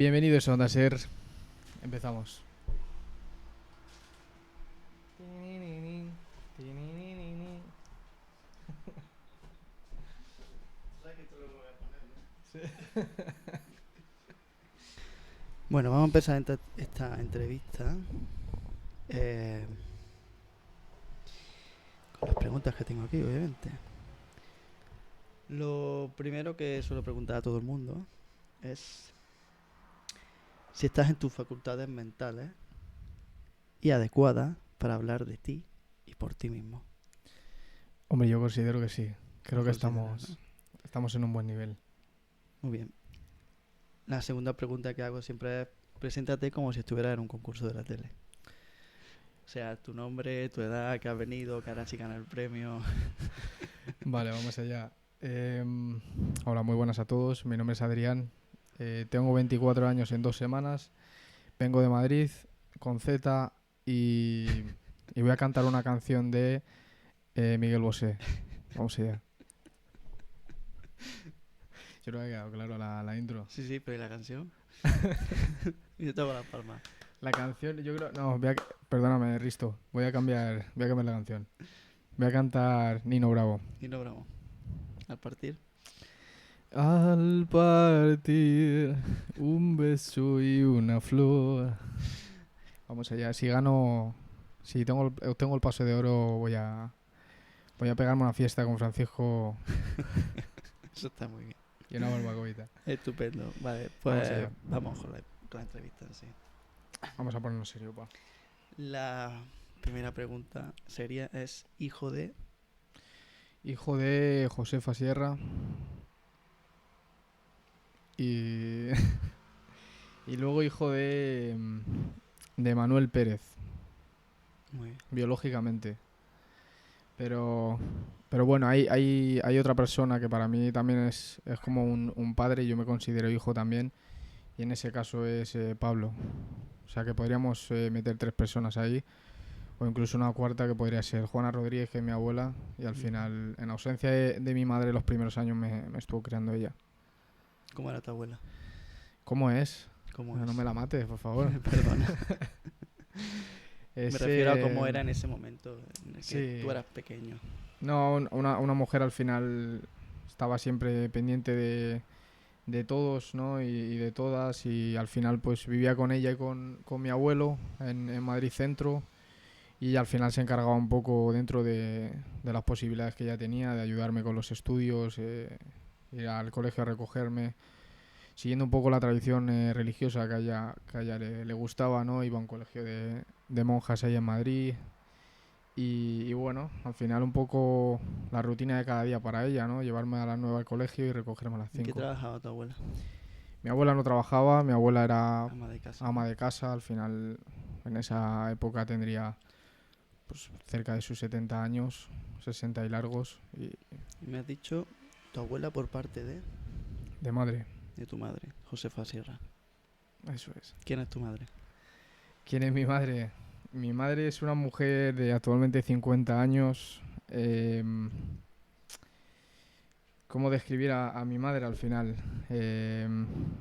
Bienvenidos a Onda Ser. Empezamos. Bueno, vamos a empezar esta entrevista eh, con las preguntas que tengo aquí, obviamente. Lo primero que suelo preguntar a todo el mundo es si estás en tus facultades mentales y adecuadas para hablar de ti y por ti mismo. Hombre, yo considero que sí. Creo Lo que consideras, ¿no? estamos en un buen nivel. Muy bien. La segunda pregunta que hago siempre es: preséntate como si estuvieras en un concurso de la tele. O sea, tu nombre, tu edad, que has venido, que ahora sí gana el premio. Vale, vamos allá. Hola, muy buenas a todos. Mi nombre es Adrián. Tengo 24 años en 2 semanas. Vengo de Madrid con Z y voy a cantar una canción de Miguel Bosé. Vamos allá. Yo creo que ha quedado claro la intro. Sí, pero ¿y la canción? Yo tengo las palmas. La canción, yo creo... No, perdóname, Risto. Voy a cambiar la canción. Voy a cantar Nino Bravo. Y no bravo. Al partir. Al partir, un beso y una flor. Vamos allá, si gano... Si tengo el pase de oro, voy a pegarme una fiesta con Francisco Eso está muy bien. y una barbacoita. Estupendo. Vale, Vamos pues allá. vamos con la entrevista en sí. Vamos a ponernos serio, pa. La primera pregunta es hijo de... Hijo de Josefa Sierra y... y luego hijo de Manuel Pérez, Muy bien. biológicamente. Pero bueno, hay otra persona que para mí también es como un padre y yo me considero hijo también. Y en ese caso es Pablo. O sea que podríamos meter 3 personas ahí. O incluso una cuarta que podría ser Juana Rodríguez, que es mi abuela. Y al final, en ausencia de mi madre, los primeros años me estuvo criando ella. ¿Cómo era tu abuela? ¿Cómo es? ¿Cómo No es? me la mates, por favor. Perdona. Me refiero a cómo era Eh, en ese momento en el que sí. tú eras pequeño. No, una mujer al final estaba siempre pendiente de todos, ¿no? Y de todas. Y al final pues vivía con ella y con mi abuelo en Madrid Centro. Y al final se encargaba un poco dentro de las posibilidades que ella tenía, de ayudarme con los estudios, ir al colegio a recogerme, siguiendo un poco la tradición religiosa que a ella le gustaba, ¿no? Iba a un colegio de monjas ahí en Madrid. Y bueno, al final un poco la rutina de cada día para ella, ¿no? Llevarme a las 9 al colegio y recogerme a las ¿En qué 5. trabajaba tu abuela? Mi abuela no trabajaba, mi abuela era Ama de casa, ama ¿no? de casa. Al final, en esa época tendría pues cerca de sus 70 años, 60 y largos, y Y me has dicho tu abuela por parte de madre. de tu madre, Josefa Sierra. Eso es. ¿Quién es tu madre? ¿Quién es mi madre? Mi madre es una mujer de actualmente 50 años. ¿Cómo describir a mi madre al final?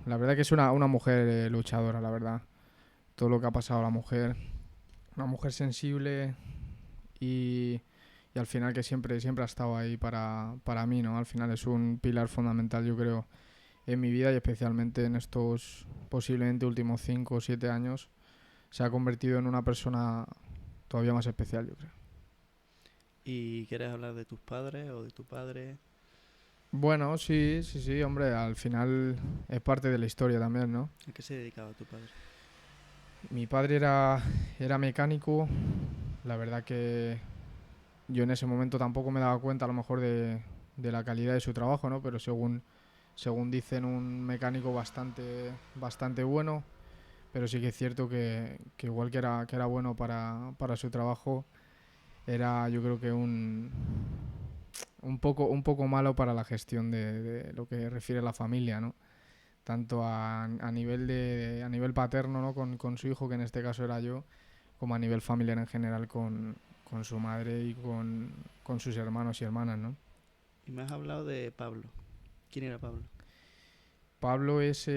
La verdad que es una mujer luchadora, la verdad. Todo lo que ha pasado a la mujer. Una mujer sensible y, y al final que siempre ha estado ahí para mí, ¿no? Al final es un pilar fundamental, yo creo, en mi vida y especialmente en estos posiblemente últimos 5 o 7 años. Se ha convertido en una persona todavía más especial, yo creo. ¿Y quieres hablar de tus padres o de tu padre? Bueno, sí, hombre, al final es parte de la historia también, ¿no? ¿A qué se dedicaba tu padre? Mi padre era mecánico, la verdad que yo en ese momento tampoco me daba cuenta a lo mejor de la calidad de su trabajo, ¿no? Pero según dicen, un mecánico bastante bueno, pero sí que es cierto que igual que era bueno para su trabajo, era yo creo que un poco malo para la gestión de lo que refiere a la familia, ¿no? Tanto a nivel a nivel paterno, ¿no? Con su hijo, que en este caso era yo, como a nivel familiar en general con su madre y con sus hermanos y hermanas, ¿no? Y me has hablado de Pablo. ¿Quién era Pablo? Pablo es,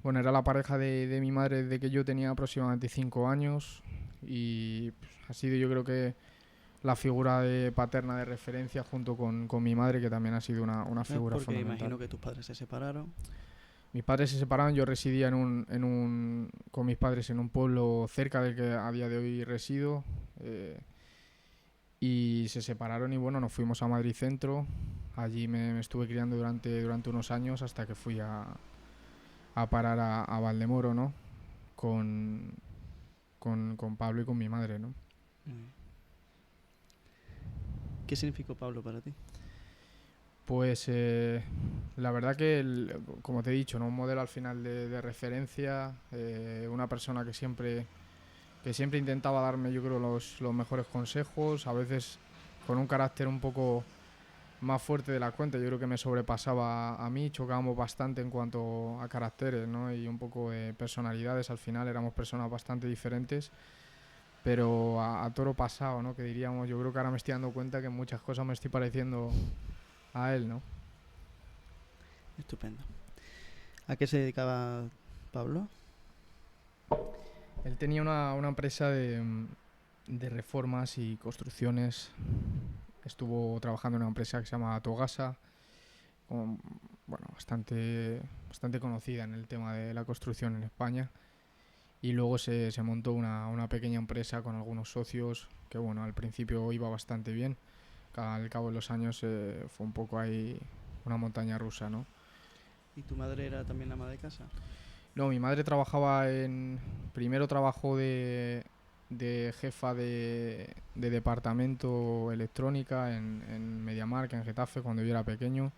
bueno, era la pareja de mi madre desde que yo tenía aproximadamente 5 años y pues, ha sido yo creo que la figura paterna de referencia junto con mi madre, que también ha sido una figura Porque fundamental. imagino que tus padres se separaron. Mis padres se separaron, yo residía con mis padres en un pueblo cerca del que a día de hoy resido, y se separaron y bueno, nos fuimos a Madrid Centro. Allí me estuve criando durante unos años hasta que fui a parar a Valdemoro, ¿no? Con, con Pablo y con mi madre, ¿no? Mm. ¿Qué significó Pablo para ti? Pues la verdad que, como te he dicho, ¿no? Un modelo al final de referencia, una persona que siempre intentaba darme, yo creo, los mejores consejos, a veces con un carácter un poco más fuerte de la cuenta. Yo creo que me sobrepasaba a mí, chocábamos bastante en cuanto a caracteres, ¿no? Y un poco de personalidades. Al final éramos personas bastante diferentes, pero a toro pasado, ¿no? Que diríamos, yo creo que ahora me estoy dando cuenta que en muchas cosas me estoy pareciendo a él, ¿no? Estupendo. ¿A qué se dedicaba Pablo? Él tenía una empresa de reformas y construcciones. Estuvo trabajando en una empresa que se llama Togasa, bueno, bastante conocida en el tema de la construcción en España. Y luego se montó una pequeña empresa con algunos socios que, bueno, al principio iba bastante bien. Al cabo de los años fue un poco ahí una montaña rusa, ¿no? ¿Y tu madre era también ama de casa? No, mi madre primero trabajó de jefa de departamento electrónica en MediaMarkt, en Getafe, cuando yo era pequeño.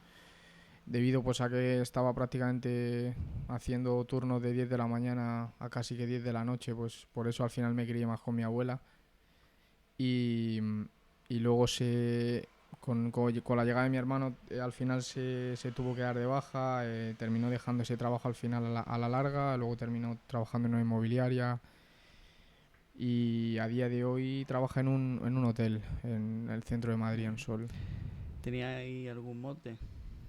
Debido pues a que estaba prácticamente haciendo turnos de 10 de la mañana a casi que 10 de la noche, pues por eso al final me crié más con mi abuela. Y, y luego con la llegada de mi hermano al final se tuvo que dar de baja, terminó dejando ese trabajo al final a la larga, luego terminó trabajando en una inmobiliaria y a día de hoy trabaja en un hotel en el centro de Madrid, en Sol. ¿Tenía ahí algún mote?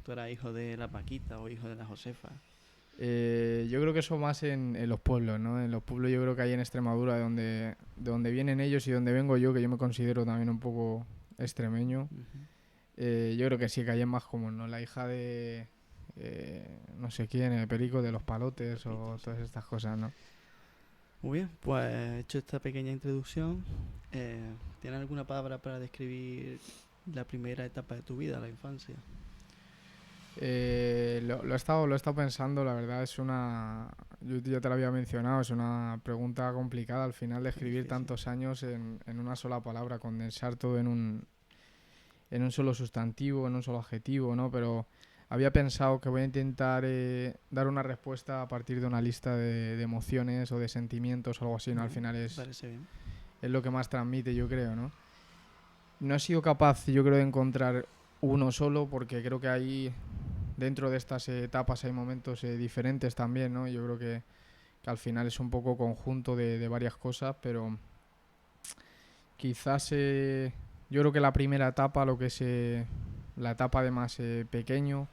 ¿Tú eras hijo de la Paquita o hijo de la Josefa? Yo creo que eso más en los pueblos, ¿no? En los pueblos yo creo que hay en Extremadura, de donde vienen ellos y donde vengo yo, que yo me considero también un poco extremeño. Ujú. Yo creo que sí, que ahí es más común, ¿no? La hija de no sé quién, el Perico de los Palotes Pepito, o sí. todas estas cosas, ¿no? Muy bien, pues hecho esta pequeña introducción, ¿tienes alguna palabra para describir la primera etapa de tu vida, la infancia? Lo he estado pensando, la verdad yo ya te lo había mencionado, es una pregunta complicada al final de Muy escribir difícil. tantos años en una sola palabra, condensar todo en un solo sustantivo, en un solo adjetivo, ¿no? Pero había pensado que voy a intentar dar una respuesta a partir de una lista de emociones o de sentimientos o algo así, ¿no? Al Bueno, final me es, parece bien. es lo que más transmite, yo creo, ¿no? No he sido capaz, yo creo, de encontrar uno solo porque creo que ahí, dentro de estas etapas, hay momentos diferentes también, ¿no? Yo creo que al final es un poco conjunto de varias cosas, pero quizás yo creo que la primera etapa, lo que es la etapa de más pequeño,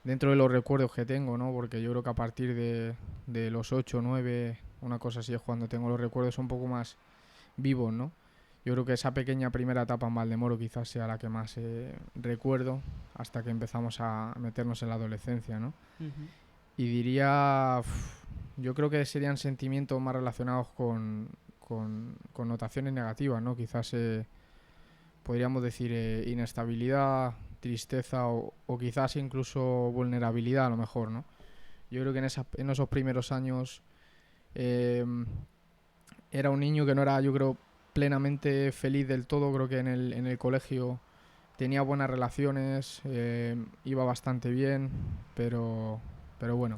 dentro de los recuerdos que tengo, ¿no? Porque yo creo que a partir de los 8 9 una cosa así es cuando tengo los recuerdos un poco más vivos, ¿no? Yo creo que esa pequeña primera etapa en Valdemoro quizás sea la que más recuerdo hasta que empezamos a meternos en la adolescencia, ¿no? Ujú. Y diría, yo creo que serían sentimientos más relacionados con connotaciones negativas, ¿no? Quizás podríamos decir inestabilidad, tristeza o quizás incluso vulnerabilidad a lo mejor, ¿no? Yo creo que en esos primeros años eh, era un niño que no era, yo creo, plenamente feliz del todo. Creo que en el colegio tenía buenas relaciones, iba bastante bien, pero bueno,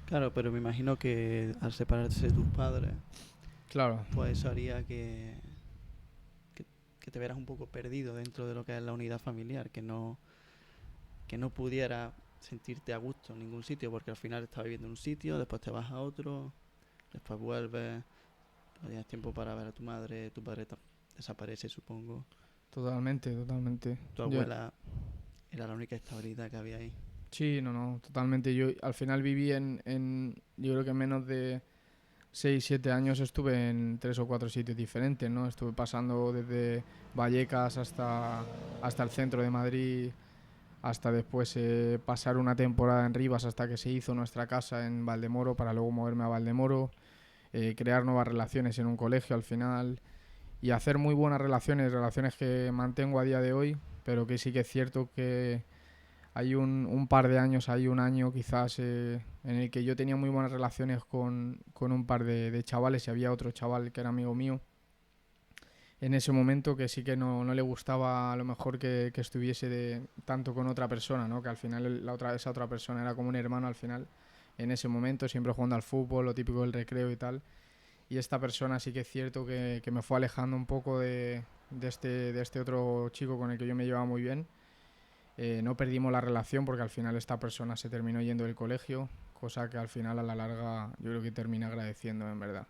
Claro, pero me imagino que al separarse de tus padres, claro, pues eso haría que, que te vieras un poco perdido dentro de lo que es la unidad familiar, que no pudiera sentirte a gusto en ningún sitio, porque al final estás viviendo en un sitio, después te vas a otro, después vuelves, no tienes tiempo para ver a tu madre, tu padre desaparece, supongo. totalmente, totalmente. Tu abuela era la única estabilidad que había ahí. Sí, no, totalmente. Yo al final viví yo creo que en menos de 6 7 años estuve en 3 o 4 sitios diferentes, ¿no? Estuve pasando desde Vallecas hasta el centro de Madrid, hasta después pasar una temporada en Rivas hasta que se hizo nuestra casa en Valdemoro, para luego moverme a Valdemoro, crear nuevas relaciones en un colegio al final y hacer muy buenas relaciones que mantengo a día de hoy, pero que sí que es cierto que hay un par de años, hay un año quizás en el que yo tenía muy buenas relaciones con un par de chavales y había otro chaval que era amigo mío en ese momento que sí que no le gustaba a lo mejor que estuviese tanto con otra persona, ¿no? Que al final esa otra persona era como un hermano al final en ese momento, siempre jugando al fútbol, lo típico del recreo y tal. Y esta persona sí que es cierto que me fue alejando un poco de este otro chico con el que yo me llevaba muy bien. No perdimos la relación porque al final esta persona se terminó yendo del colegio, cosa que al final a la larga yo creo que terminé agradeciendo en verdad.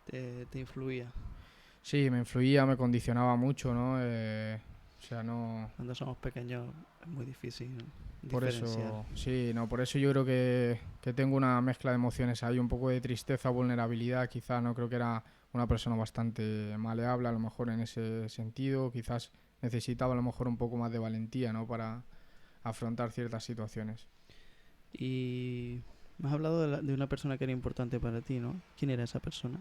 Te influía. Sí, me influía, me condicionaba mucho, ¿no? O sea, no... Cuando somos pequeños es muy difícil, ¿no? Por Diferenciar. eso, sí, no, por eso yo creo que tengo una mezcla de emociones ahí, un poco de tristeza, vulnerabilidad, quizás, no creo que era una persona bastante maleable a lo mejor en ese sentido, quizás necesitaba a lo mejor un poco más de valentía, ¿no? Para afrontar ciertas situaciones. Y me has hablado de una persona que era importante para ti, ¿no? ¿Quién era esa persona?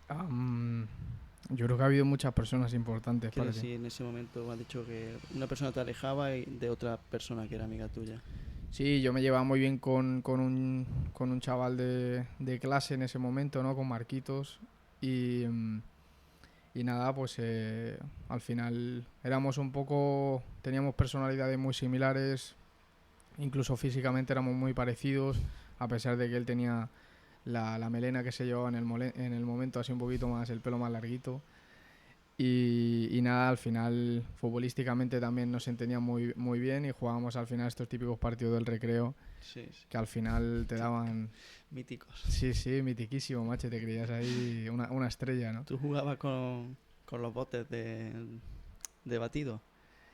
Am, yo creo que ha habido muchas personas importantes Quiero para ti. decir, en ese momento me has dicho que una persona te alejaba de otra persona que era amiga tuya. Sí, yo me llevaba muy bien con un chaval de clase en ese momento, ¿no? Con Marquitos. Y, y nada, pues al final éramos un poco, teníamos personalidades muy similares, incluso físicamente éramos muy parecidos, a pesar de que él tenía la melena que se llevaba en el momento, así un poquito más, el pelo más larguito. Y nada, al final futbolísticamente también nos entendíamos muy bien y jugábamos al final estos típicos partidos del recreo Sí, sí. que al final te Típico. daban... Míticos. Sí, sí, mitiquísimo, macho, te creías ahí una estrella, ¿no? ¿Tú jugabas con los botes de batido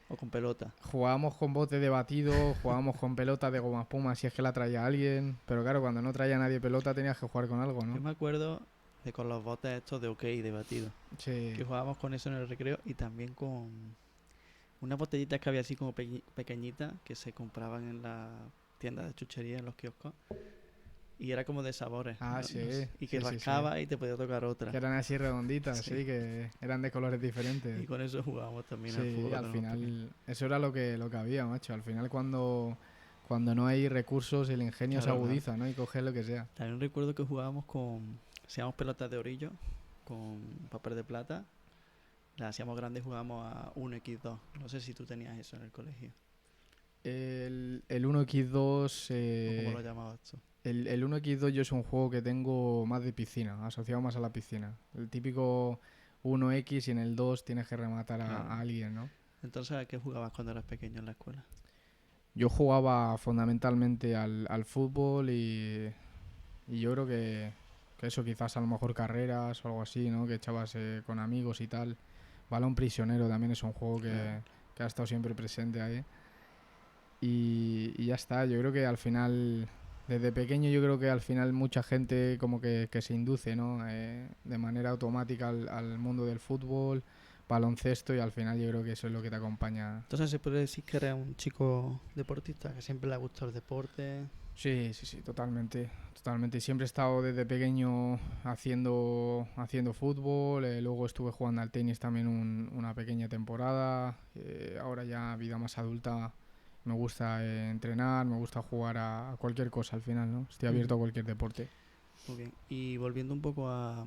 o con pelota? Jugábamos con bote de batido, jugábamos con pelota de goma espuma si es que la traía alguien, pero claro, cuando no traía nadie pelota tenías que jugar con algo, Yo ¿no? me acuerdo de con los botes estos de OK, de batido. Sí. Que jugábamos con eso en el recreo y también con unas botellitas que había así como pequeñitas que se compraban en la tienda de chuchería, en los kioscos. Y era como de sabores. Ah, sí, Y que sí, sí, sí. rascaba y te podía tocar otra. Que eran así redonditas, Sí. sí, que eran de colores diferentes. Y con eso jugábamos también al fútbol Sí, al cuando éramos pequeños. final, eso era lo que había, macho. Al final cuando no hay recursos, el ingenio se Claro, claro. agudiza, ¿no? Y coge lo que sea. También recuerdo que jugábamos hacíamos pelotas de orillo con papel de plata. Las hacíamos grandes y jugábamos a 1x2. No sé si tú tenías eso en el colegio. El 1x2, ¿O cómo lo llamabas tú? el 1x2 yo es un juego que tengo más de piscina, asociado más a la piscina. El típico 1x y en el 2 tienes que rematar a, Claro. a alguien, ¿no? Entonces, ¿a qué jugabas cuando eras pequeño en la escuela? Yo jugaba fundamentalmente al fútbol y yo creo que eso quizás a lo mejor carreras o algo así, ¿no? Que echabas con amigos y tal. Balón prisionero también es un juego Claro. que ha estado siempre presente ahí. Y ya está, yo creo que al final, desde pequeño yo creo que al final mucha gente como que se induce, ¿no? De manera automática al mundo del fútbol, baloncesto y al final yo creo que eso es lo que te acompaña. Entonces, ¿se puede decir que eres un chico deportista, que siempre le ha gustado el deporte? Sí, sí, sí, totalmente, totalmente. Siempre he estado desde pequeño haciendo fútbol, luego estuve jugando al tenis también una pequeña temporada, ahora ya vida más adulta me gusta entrenar, me gusta jugar a cualquier cosa al final, ¿no? Estoy abierto Ujú. a cualquier deporte. Muy bien. Y volviendo un poco a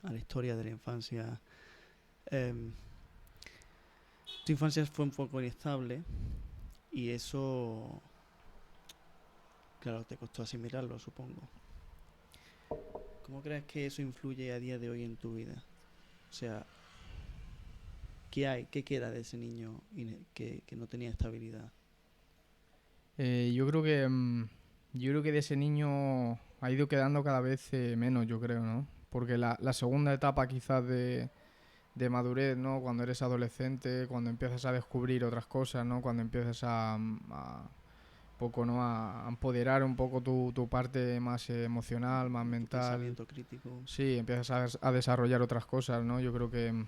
la historia de la infancia, em, tu infancia fue un poco inestable y eso, claro, te costó asimilarlo, supongo. ¿Cómo crees que eso influye a día de hoy en tu vida? O sea, ¿qué hay? ¿Qué queda de ese niño que no tenía estabilidad? Yo creo que de ese niño ha ido quedando cada vez menos, yo creo, ¿no? Porque la segunda etapa quizás de de madurez, ¿no? Cuando eres adolescente, cuando empiezas a descubrir otras cosas, ¿no? Cuando empiezas a poco, ¿no? A empoderar un poco tu parte más emocional, más Tu mental. pensamiento crítico. Sí, empiezas a desarrollar otras cosas, ¿no? Yo creo que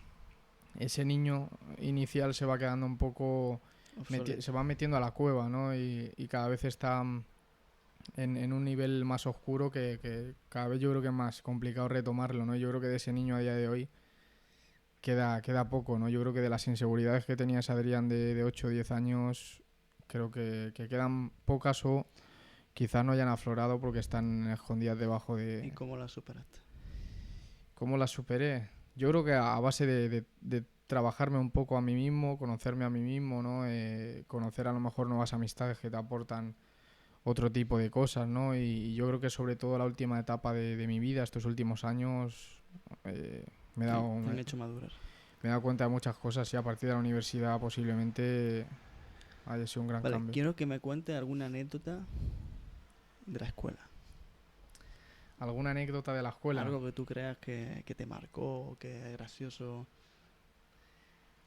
ese niño inicial se va quedando un poco... Obsoleto. se va metiendo a la cueva, ¿no? Y cada vez está en un nivel más oscuro que cada vez yo creo que es más complicado retomarlo, ¿no? Yo creo que de ese niño a día de hoy queda poco, ¿no? Yo creo que de las inseguridades que tenía ese Adrián de 8 o 10 años, creo que quedan pocas o quizás no hayan aflorado porque están escondidas debajo ¿Y de... cómo la superaste? ¿Cómo las superé? Yo creo que a base de trabajarme un poco a mí mismo, conocerme a mí mismo, ¿no? Conocer a lo mejor nuevas amistades que te aportan otro tipo de cosas, ¿no? Y yo creo que sobre todo la última etapa de mi vida, estos últimos años, me he dado, Te han me, hecho madurar. me he dado cuenta de muchas cosas y a partir de la universidad posiblemente haya sido un gran Vale, cambio. quiero que me cuentes alguna anécdota de la escuela. ¿Alguna anécdota de la escuela? Algo que tú creas que te marcó, que es gracioso.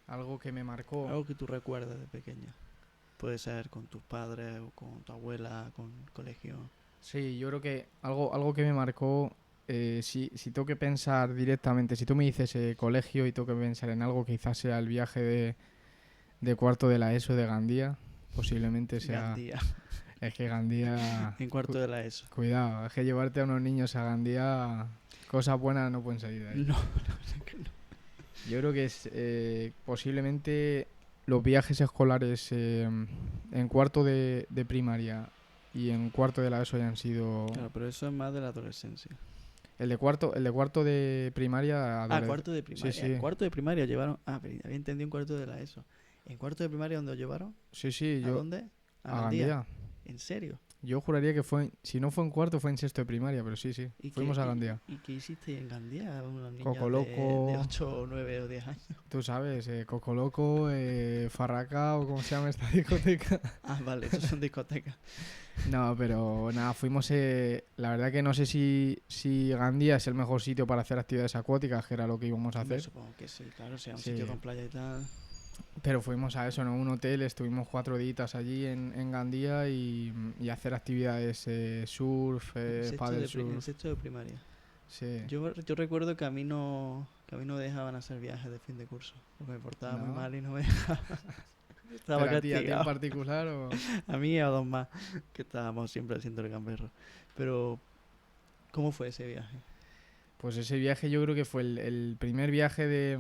Algo que me marcó. Algo que tú recuerdes de pequeña. Puede ser con tus padres o con tu abuela, con el colegio. Sí, yo creo que algo que me marcó, si tengo que pensar directamente, si tú me dices colegio y tengo que pensar en algo, quizás sea el viaje de cuarto de la ESO de Gandía, posiblemente sea... Gandía, Es que Gandía... en cuarto de la ESO. Cuidado, es que llevarte a unos niños a Gandía, cosas buenas no pueden salir de ahí. No, no, que no. Yo creo que es posiblemente los viajes escolares en cuarto de primaria y en cuarto de la ESO hayan sido... Claro, pero eso es más de la adolescencia. El de cuarto de primaria... Cuarto de Sí, primaria. sí, En cuarto de primaria llevaron. Pero había entendido en cuarto de la ESO. ¿En cuarto de primaria dónde os llevaron? sí, ¿A yo... dónde? A A Gandía. Gandía. ¿En serio? Yo juraría que fue, si no fue en cuarto, fue en sexto de primaria, pero sí, ¿Y fuimos a Gandía. qué hiciste en Gandía? Unos niños Coco de Loco, 8 o 9 o 10 años. tú sabes, Coco Loco, Farraca o cómo se llama esta discoteca. Vale, esos son discotecas. No, pero nada, fuimos, la verdad que no sé si Gandía es el mejor sitio para hacer actividades acuáticas, que era lo que íbamos a Hombre, hacer. supongo que sí, claro, sea un Sí. sitio con playa y tal. Pero fuimos a eso, ¿no? Un hotel, estuvimos 4 días allí en Gandía y hacer actividades surf, paddle En surf. sexto de primaria. Sí. Yo recuerdo que a mí no dejaban hacer viajes de fin de curso. Porque me portaba muy ¿No? mal y no me dejaban. Estaba ¿Pero a ti en castigado. particular o...? A mí y a dos más, que estábamos siempre haciendo el gamberro. Pero, ¿cómo fue ese viaje? Pues ese viaje yo creo que fue el primer viaje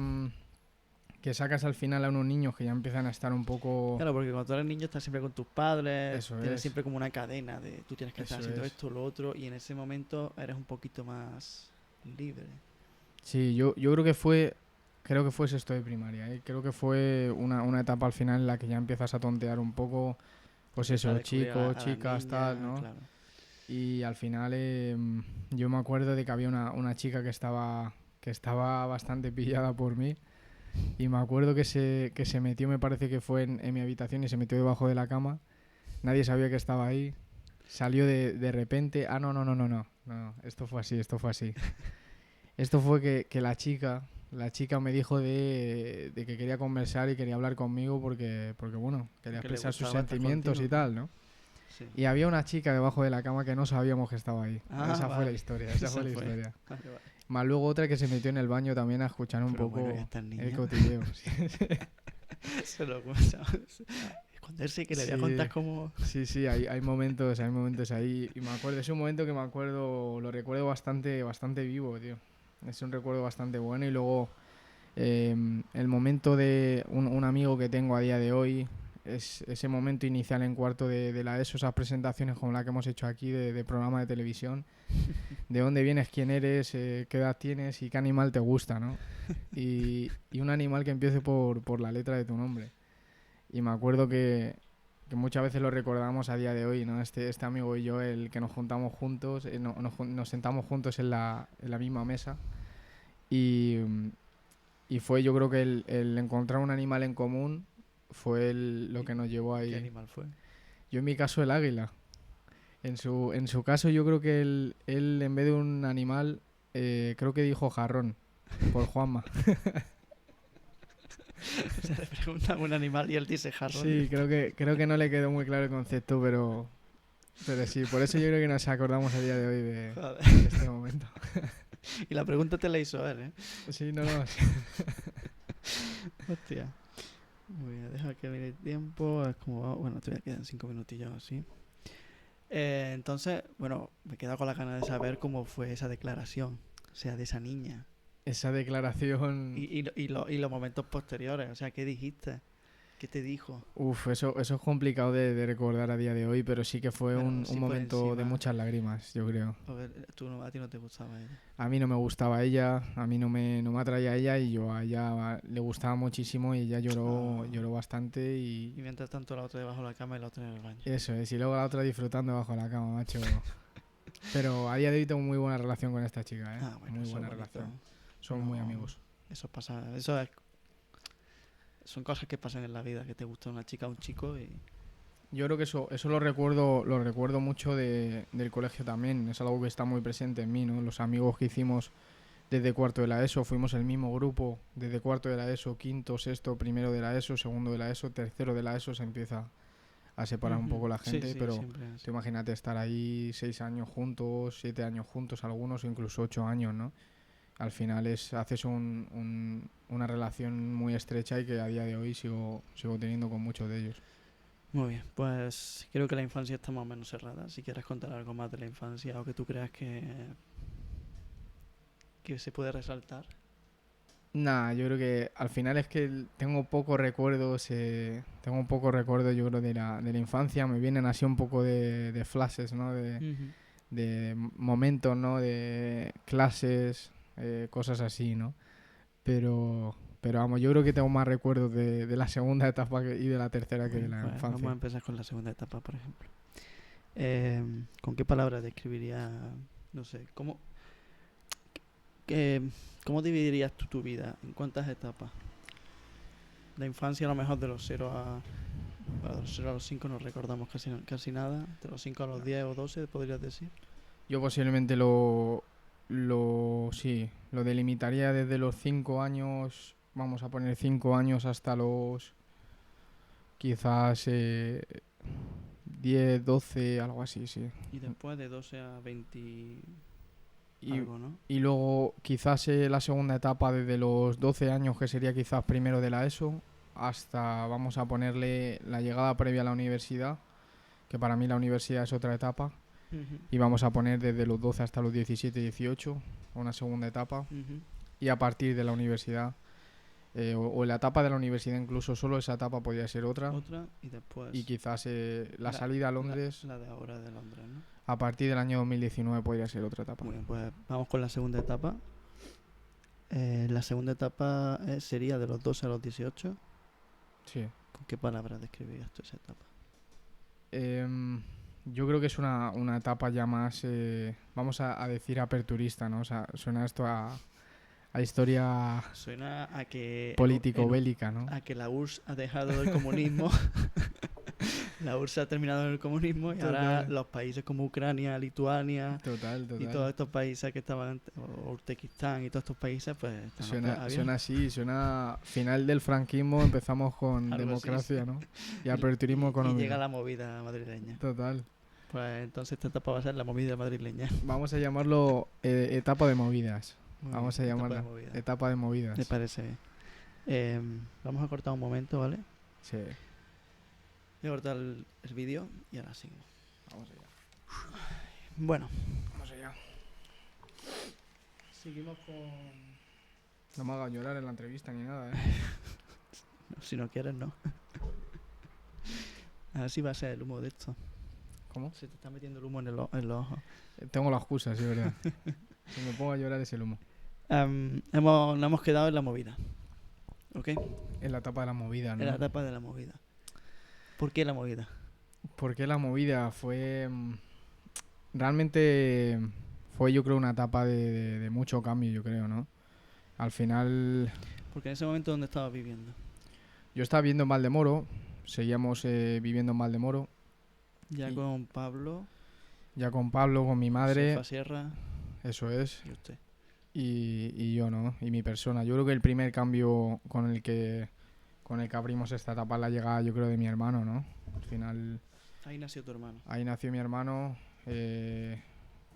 que sacas al final a unos niños que ya empiezan a estar un poco... Claro, porque cuando tú eres niño estás siempre con tus padres, Eso tienes es. siempre como una cadena de tú tienes que estar Eso haciendo es. esto, lo otro, y en ese momento eres un poquito más libre. Sí, yo creo que fue sexto de primaria, ¿eh? Creo que fue una etapa al final en la que ya empiezas a tontear un poco, pues Empiezas a eso, descubrir a chicos, la chicas, tal, niña, ¿no? claro. Y al final yo me acuerdo de que había una chica que estaba bastante pillada por mí y me acuerdo que se metió, me parece que fue en mi habitación y se metió debajo de la cama. Nadie sabía que estaba ahí. Salió de repente. No, esto fue así. Esto fue que la chica me dijo de que quería conversar y quería hablar conmigo porque bueno, quería Que le expresar sus gustaba estar sentimientos y contigo. tal, ¿no? Sí. Y había una chica debajo de la cama que no sabíamos que estaba ahí. Esa fue la Vale. historia, Esa esa fue la fue. historia. Vale, vale. Más luego otra que se metió en el baño también a escuchar un Pero poco bueno, ya está el niño. el cotilleo. Sí, Se lo cuenta. Esconderse que le voy a Sí. contar cómo... sí, hay momentos ahí. Y me acuerdo, es un momento que me acuerdo, lo recuerdo bastante vivo, tío. Es un recuerdo bastante bueno. Y luego el momento de un amigo que tengo a día de hoy, es ese momento inicial en cuarto de la ESO, esas presentaciones como la que hemos hecho aquí de programa de televisión, de dónde vienes, quién eres, qué edad tienes y qué animal te gusta, ¿no? Y un animal que empiece por la letra de tu nombre. Y me acuerdo que muchas veces lo recordamos a día de hoy, ¿no? Este amigo y yo, el que nos juntamos juntos, nos sentamos juntos en la misma mesa y fue, yo creo que el encontrar un animal en común fue lo que nos llevó ¿Qué ahí. animal fue? Yo en mi caso el águila. En su caso yo creo que él en vez de un animal, creo que dijo jarrón, por Juanma. Se le pregunta a un animal y él dice jarrón. Sí, creo que no le quedó muy claro el concepto, pero sí, por eso yo creo que nos acordamos a día de hoy Joder. de este momento. Y la pregunta te la hizo él, ¿eh? Sí, no. Hostia. Muy bien, deja que mire el tiempo. Es como, bueno, todavía quedan 5 minutillos así. Entonces, bueno, me he quedado con la ganas de saber cómo fue esa declaración. O sea, de esa niña. Esa declaración. Y los momentos posteriores. O sea, ¿qué dijiste? ¿Qué te dijo? Uf, eso es complicado de recordar a día de hoy, pero sí que fue Pero un sí por momento de encima. muchas lágrimas, yo creo. A ver, a ti no te gustaba ella. A mí no me gustaba ella, a mí no me atraía ella y yo a ella le gustaba muchísimo y ella lloró bastante Y y mientras tanto la otra debajo de la cama y la otra en el baño. eso es, y luego la otra disfrutando bajo la cama, macho. Pero a día de hoy tengo muy buena relación con esta chica, ¿eh? Ah, bueno, Muy eso buena es bonito. relación. Somos muy No, amigos. Eso pasa, son cosas que pasan en la vida, que te gusta una chica o un chico y... Yo creo que eso lo recuerdo mucho del colegio también. Es algo que está muy presente en mí, ¿no? Los amigos que hicimos desde cuarto de la ESO, fuimos el mismo grupo desde cuarto de la ESO, quinto, sexto, primero de la ESO, segundo de la ESO, tercero de la ESO, se empieza a separar un poco la gente, Sí, pero siempre es. tú imagínate estar ahí 6 años juntos, 7 años juntos, algunos o incluso 8 años, ¿no? Al final haces una relación muy estrecha y que a día de hoy sigo teniendo con muchos de ellos. Muy bien, pues creo que la infancia está más o menos cerrada. Si quieres contar algo más de la infancia o que tú creas que se puede resaltar. Nah, yo creo que al final es que tengo pocos recuerdos, yo creo, de la infancia. Me vienen así un poco de flashes, ¿no? De momentos, ¿no? De clases, cosas así, ¿no? Pero vamos, yo creo que tengo más recuerdos de la segunda etapa y de la tercera que de Bueno, la pues vamos a infancia. empezar con la segunda etapa, por ejemplo. ¿Con qué palabras describiría, no sé, qué- cómo dividirías tú tu vida? ¿En cuántas etapas? La infancia a lo mejor de los 0 a... Bueno, de los 0 a los 5 no recordamos casi nada. De los 5 a los 10 o 12 podrías decir. Yo posiblemente sí, lo delimitaría desde los 5 años, vamos a poner 5 años hasta los quizás 10, 12, algo así, sí. Y después de 12 a 20 Y, algo, ¿no? y luego quizás la segunda etapa desde los 12 años, que sería quizás primero de la ESO, hasta vamos a ponerle la llegada previa a la universidad, que para mí la universidad es otra etapa, y vamos a poner desde los 12 hasta los 17, 18, una segunda etapa, y a partir de la universidad, o en la etapa de la universidad incluso, solo esa etapa podría ser otra, Otra y después y quizás la salida a Londres, la de ahora de Londres, ¿no? a partir del año 2019 podría ser otra etapa. Muy bien, pues vamos con la segunda etapa. La segunda etapa sería de los 12 a los 18. Sí. ¿Con qué palabras describirías tú esa etapa? Yo creo que es una etapa ya más, vamos a decir, aperturista, ¿no? O sea, suena esto a historia Suena a que político-bélica, ¿no? a que la URSS ha dejado el comunismo. La URSS ha terminado el comunismo y ahora Total. los países como Ucrania, Lituania Total. y todos estos países que estaban, o Uzbekistán y todos estos países, pues están Suena así, suena final del franquismo, empezamos con Algo democracia, así, sí. ¿no? Y aperturismo Y económico. llega la movida madrileña. Total. Pues entonces esta etapa va a ser la movida madrileña. Vamos a llamarlo etapa de movidas. Muy Vamos a bien, etapa de llamarla movida. etapa de movidas. Me parece bien. Vamos a cortar un momento, ¿vale? Sí, Voy a cortar el vídeo y ahora seguimos. vamos allá. Bueno, Vamos allá. seguimos con... No me hagas llorar en la entrevista ni nada, ¿eh? Si no quieres, no. A ver si va a ser el humo de esto. ¿Cómo? Se te está metiendo el humo en los ojos. Tengo la excusa, sí, verdad. Si me pongo a llorar es el humo. Nos hemos quedado en la movida. ¿Ok? En la etapa de la movida, ¿no? En la etapa de la movida. ¿Por qué la movida? Porque la movida fue... realmente fue, yo creo, una etapa de mucho cambio, yo creo, ¿no? Al final... Porque en ese momento, ¿dónde estabas viviendo? Yo estaba viviendo en Valdemoro, seguíamos viviendo en Valdemoro, Ya Y- con Pablo, ya con Pablo, con mi madre, Josefa Sierra eso es, y usted. y yo, ¿no? Y mi persona. Yo creo que el primer cambio con el que con el que abrimos esta etapa, la llegada, yo creo, de mi hermano, ¿no? Al final, Ahí nació tu hermano. ahí nació mi hermano,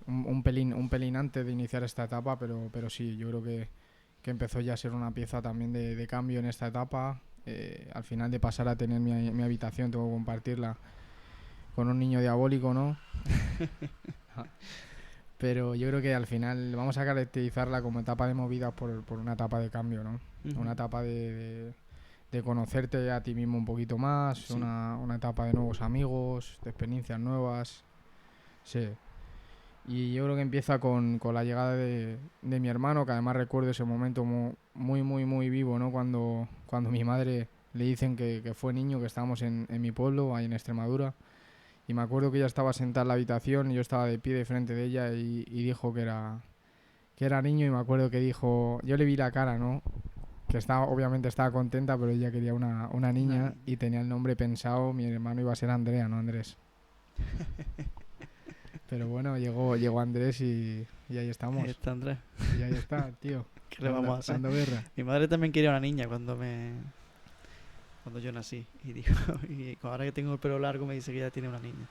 un pelín antes de iniciar esta etapa, pero sí, yo creo que empezó ya a ser una pieza también de cambio en esta etapa. Al final de pasar a tener mi habitación, tengo que compartirla con un niño diabólico, ¿no? Pero yo creo que al final vamos a caracterizarla como etapa de movidas por una etapa de cambio, ¿no? Ujú. Una etapa de conocerte a ti mismo un poquito más, Sí. una etapa de nuevos amigos, de experiencias nuevas. Sí. Y yo creo que empieza con la llegada de mi hermano, que además recuerdo ese momento muy vivo, ¿no? Cuando mi madre le dicen que fue niño, que estábamos en mi pueblo, ahí en Extremadura. Y me acuerdo que ella estaba sentada en la habitación y yo estaba de pie de frente de ella y dijo que era niño, y me acuerdo que dijo, yo le vi la cara, ¿no? Que obviamente estaba contenta, pero ella quería una niña niña. y tenía el nombre pensado, mi hermano iba a ser Andrea, no Andrés. Pero bueno, llegó Andrés y ahí estamos. Ahí está Andrés. Y ahí está, tío. ¿Qué le vamos a hacer? Dando guerra. Mi madre también quería una niña cuando yo nací. Y dijo, y ahora que tengo el pelo largo me dice que ya tiene una niña.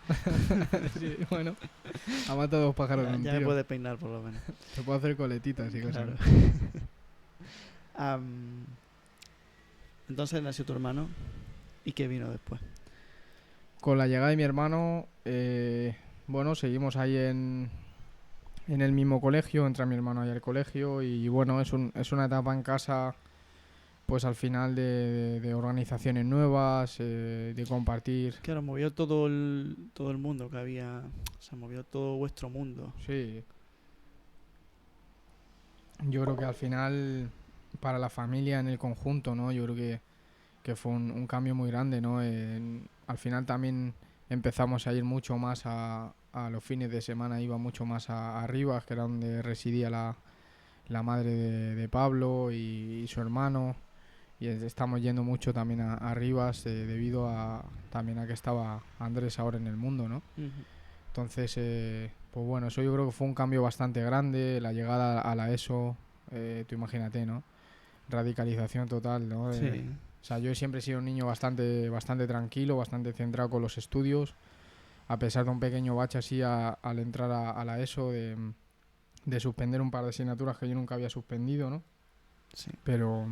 Sí, bueno, ha matado dos pájaros Ya, de un ya me tiro. puede peinar por lo menos. Se puede hacer coletitas y cosas. Claro. Entonces nació tu hermano. ¿Y qué vino después? Con la llegada de mi hermano, bueno, seguimos ahí en el mismo colegio, entra mi hermano ahí al colegio y bueno, es una etapa en casa, pues al final de organizaciones nuevas, de compartir. Claro, movió todo el mundo que había. O sea, movió todo vuestro mundo. Sí, yo creo que al final para la familia en el conjunto, ¿no? Yo creo que fue un cambio muy grande, ¿no? Al final también empezamos a ir mucho más a los fines de semana, iba mucho más a Rivas, que era donde residía la madre de Pablo y su hermano. Y estamos yendo mucho también a Rivas debido también a que estaba Andrés ahora en el mundo, ¿no? Ujú. Entonces, pues bueno, eso yo creo que fue un cambio bastante grande, la llegada a la ESO, tú imagínate, ¿no? Radicalización total, ¿no? Sí. O sea, yo siempre he sido un niño bastante tranquilo, bastante centrado con los estudios, a pesar de un pequeño bache así al entrar a la ESO, de suspender un par de asignaturas que yo nunca había suspendido, ¿no? Sí. Pero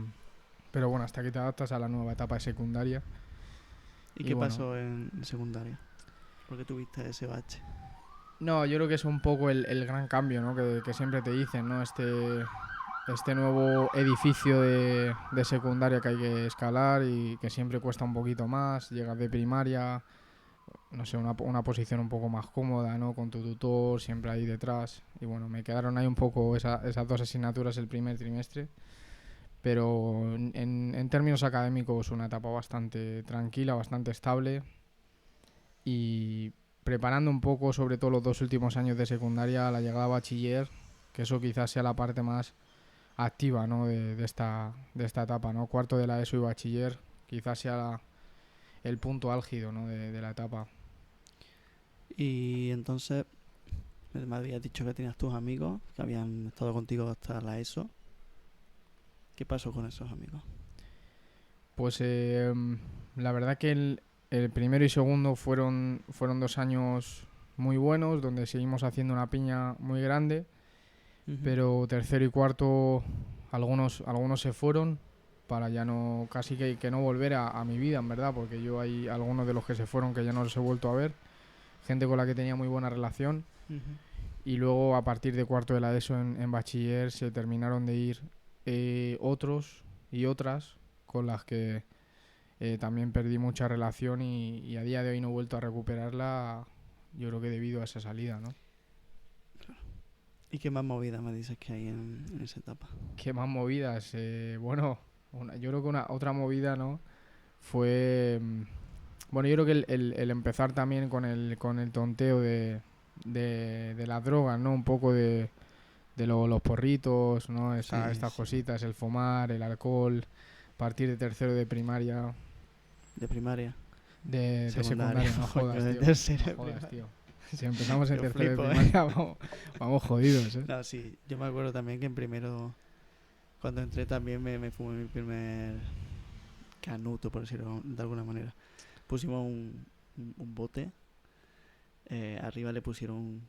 bueno, hasta que te adaptas a la nueva etapa de secundaria. ¿Y Y qué bueno. pasó en secundaria? ¿Por qué tuviste ese bache? No, yo creo que es un poco el gran cambio, ¿no? Que siempre te dicen, ¿no? Este nuevo edificio de secundaria que hay que escalar y que siempre cuesta un poquito más. Llegas de primaria, no sé, una posición un poco más cómoda, ¿no? Con tu tutor siempre ahí detrás. Y bueno, me quedaron ahí un poco esas dos asignaturas el primer trimestre. Pero en términos académicos una etapa bastante tranquila, bastante estable. Y preparando un poco, sobre todo los 2 últimos años de secundaria, la llegada a bachiller, que eso quizás sea la parte más activa, ¿no? de esta etapa, ¿no? Cuarto de la ESO y bachiller, quizás sea el punto álgido, ¿no? de la etapa. Y entonces me habías dicho que tenías tus amigos que habían estado contigo hasta la ESO. ¿Qué pasó con esos amigos? Pues la verdad que el primero y segundo fueron 2 años muy buenos, donde seguimos haciendo una piña muy grande, Ujú. pero tercero y cuarto algunos se fueron para ya no, casi que no volver a mi vida, en verdad, porque yo hay algunos de los que se fueron que ya no los he vuelto a ver, gente con la que tenía muy buena relación, Ujú. y luego a partir de cuarto de la ESO en bachiller se terminaron de ir otros y otras con las que también perdí mucha relación y a día de hoy no he vuelto a recuperarla, yo creo que debido a esa salida, ¿no? ¿Y qué más movida me dices que hay en esa etapa? ¿Qué más movidas? Bueno, yo creo que otra movida, ¿no? Fue... Bueno, yo creo que el empezar también con el tonteo de las drogas, ¿no? Un poco de los porritos, ¿no? Estas Sí. cositas, el fumar, el alcohol, partir de tercero de primaria, De primaria. de secundaria, no Coño, jodas, de tío. tercera No jodas, primaria. tío. Si empezamos en Yo tercero de flipo, primaria, vamos jodidos, ¿eh? No, sí, yo me acuerdo también que en primero, cuando entré también me fumé mi primer canuto, por decirlo de alguna manera. Pusimos un bote, arriba le pusieron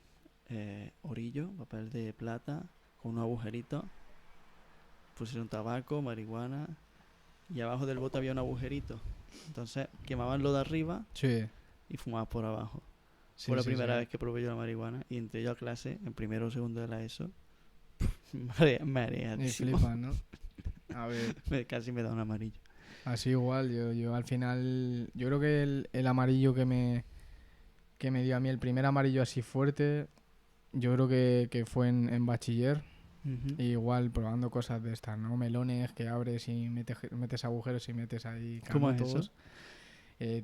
orillo, papel de plata, con unos agujeritos, pusieron tabaco, marihuana, y abajo del bote había un agujerito. Entonces quemaban lo de arriba Sí, y fumaban por abajo. sí, Fue la sí, primera sí. vez que probé yo la marihuana y entré yo a clase en primero o segundo de la ESO. Y Mareadísimo. flipas, ¿no? A ver, Casi me da un amarillo. así igual, yo al final, yo creo que el amarillo que me dio a mí, el primer amarillo así fuerte, yo creo que fue en bachiller. Ujú. Y igual probando cosas de estas, ¿no? Melones que abres y metes agujeros y metes ahí ¿Cómo es eso? canutos.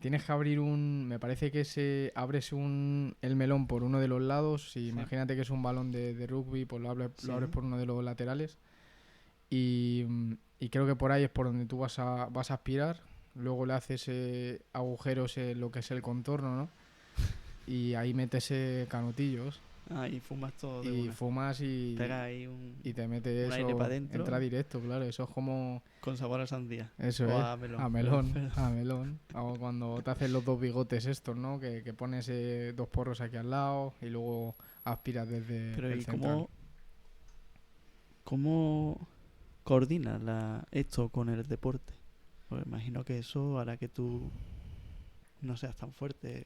Tienes que abrir me parece que abres el melón por uno de los lados. Si Sí. imagínate que es un balón de rugby, pues lo abres Sí. por uno de los laterales. Y creo que por ahí es por donde tú vas a aspirar. Luego le haces agujeros en lo que es el contorno, ¿no? Y ahí metes canutillos. Ah, y fumas todo de Y una. fumas Pega ahí y te mete un aire eso, para adentro entra directo, claro. Eso es como, con sabor a sandía. eso O es, a melón. a Perdón, melón, perdón. a melón. O cuando te haces los dos bigotes estos, ¿no? Que pones dos porros aquí al lado y luego aspiras desde Pero el ¿y central. cómo coordinas esto con el deporte? Pues imagino que eso hará que tú no seas tan fuerte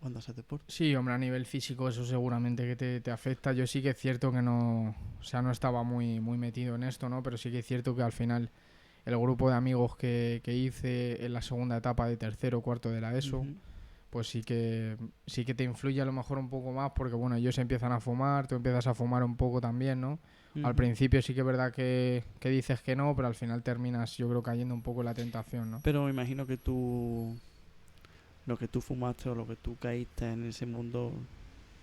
cuando haces deporte. Sí, hombre, a nivel físico eso seguramente que te afecta. Yo sí que es cierto que no, o sea, no estaba muy metido en esto, ¿no? Pero sí que es cierto que al final el grupo de amigos que hice en la segunda etapa de tercero o cuarto de la ESO, Ujú, pues sí que te influye a lo mejor un poco más porque bueno, ellos empiezan a fumar, tú empiezas a fumar un poco también, ¿no? Al ujú. principio sí que es verdad que dices que no, pero al final terminas yo creo cayendo un poco en la tentación, ¿no? Pero me imagino que lo que tú fumaste o lo que tú caíste en ese mundo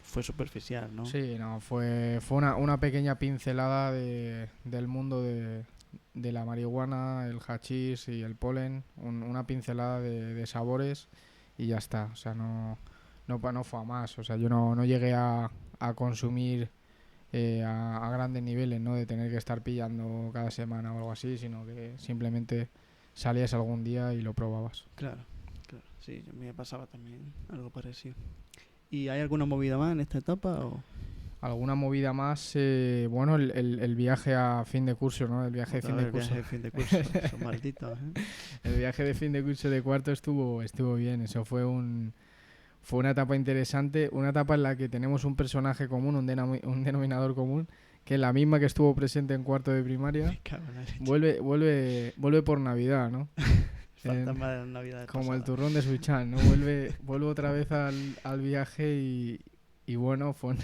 fue superficial, ¿no? Sí, no, fue una pequeña pincelada del mundo de la marihuana, el hachís y el polen, una pincelada de sabores y ya está, o sea, no fue a más, o sea, yo no llegué a consumir a grandes niveles, ¿no? De tener que estar pillando cada semana o algo así, sino que simplemente salías algún día y lo probabas. Claro, claro. Sí, a mí me pasaba también algo parecido. ¿Y hay alguna movida más en esta etapa? O ¿Alguna movida más? Bueno, el viaje a fin de curso, ¿no? El viaje de otra fin vez de el curso. viaje de fin de curso? Son malditos, ¿eh? El viaje de fin de curso de cuarto estuvo bien. Eso fue una etapa interesante, una etapa en la que tenemos un personaje común, un denominador común, que es la misma que estuvo presente en cuarto de primaria. Me cago en la leche. Vuelve por Navidad, ¿no? Fantasma de las navidades Como el pasadas. turrón de Suichan, ¿no? Vuelve otra vez al viaje y bueno, fue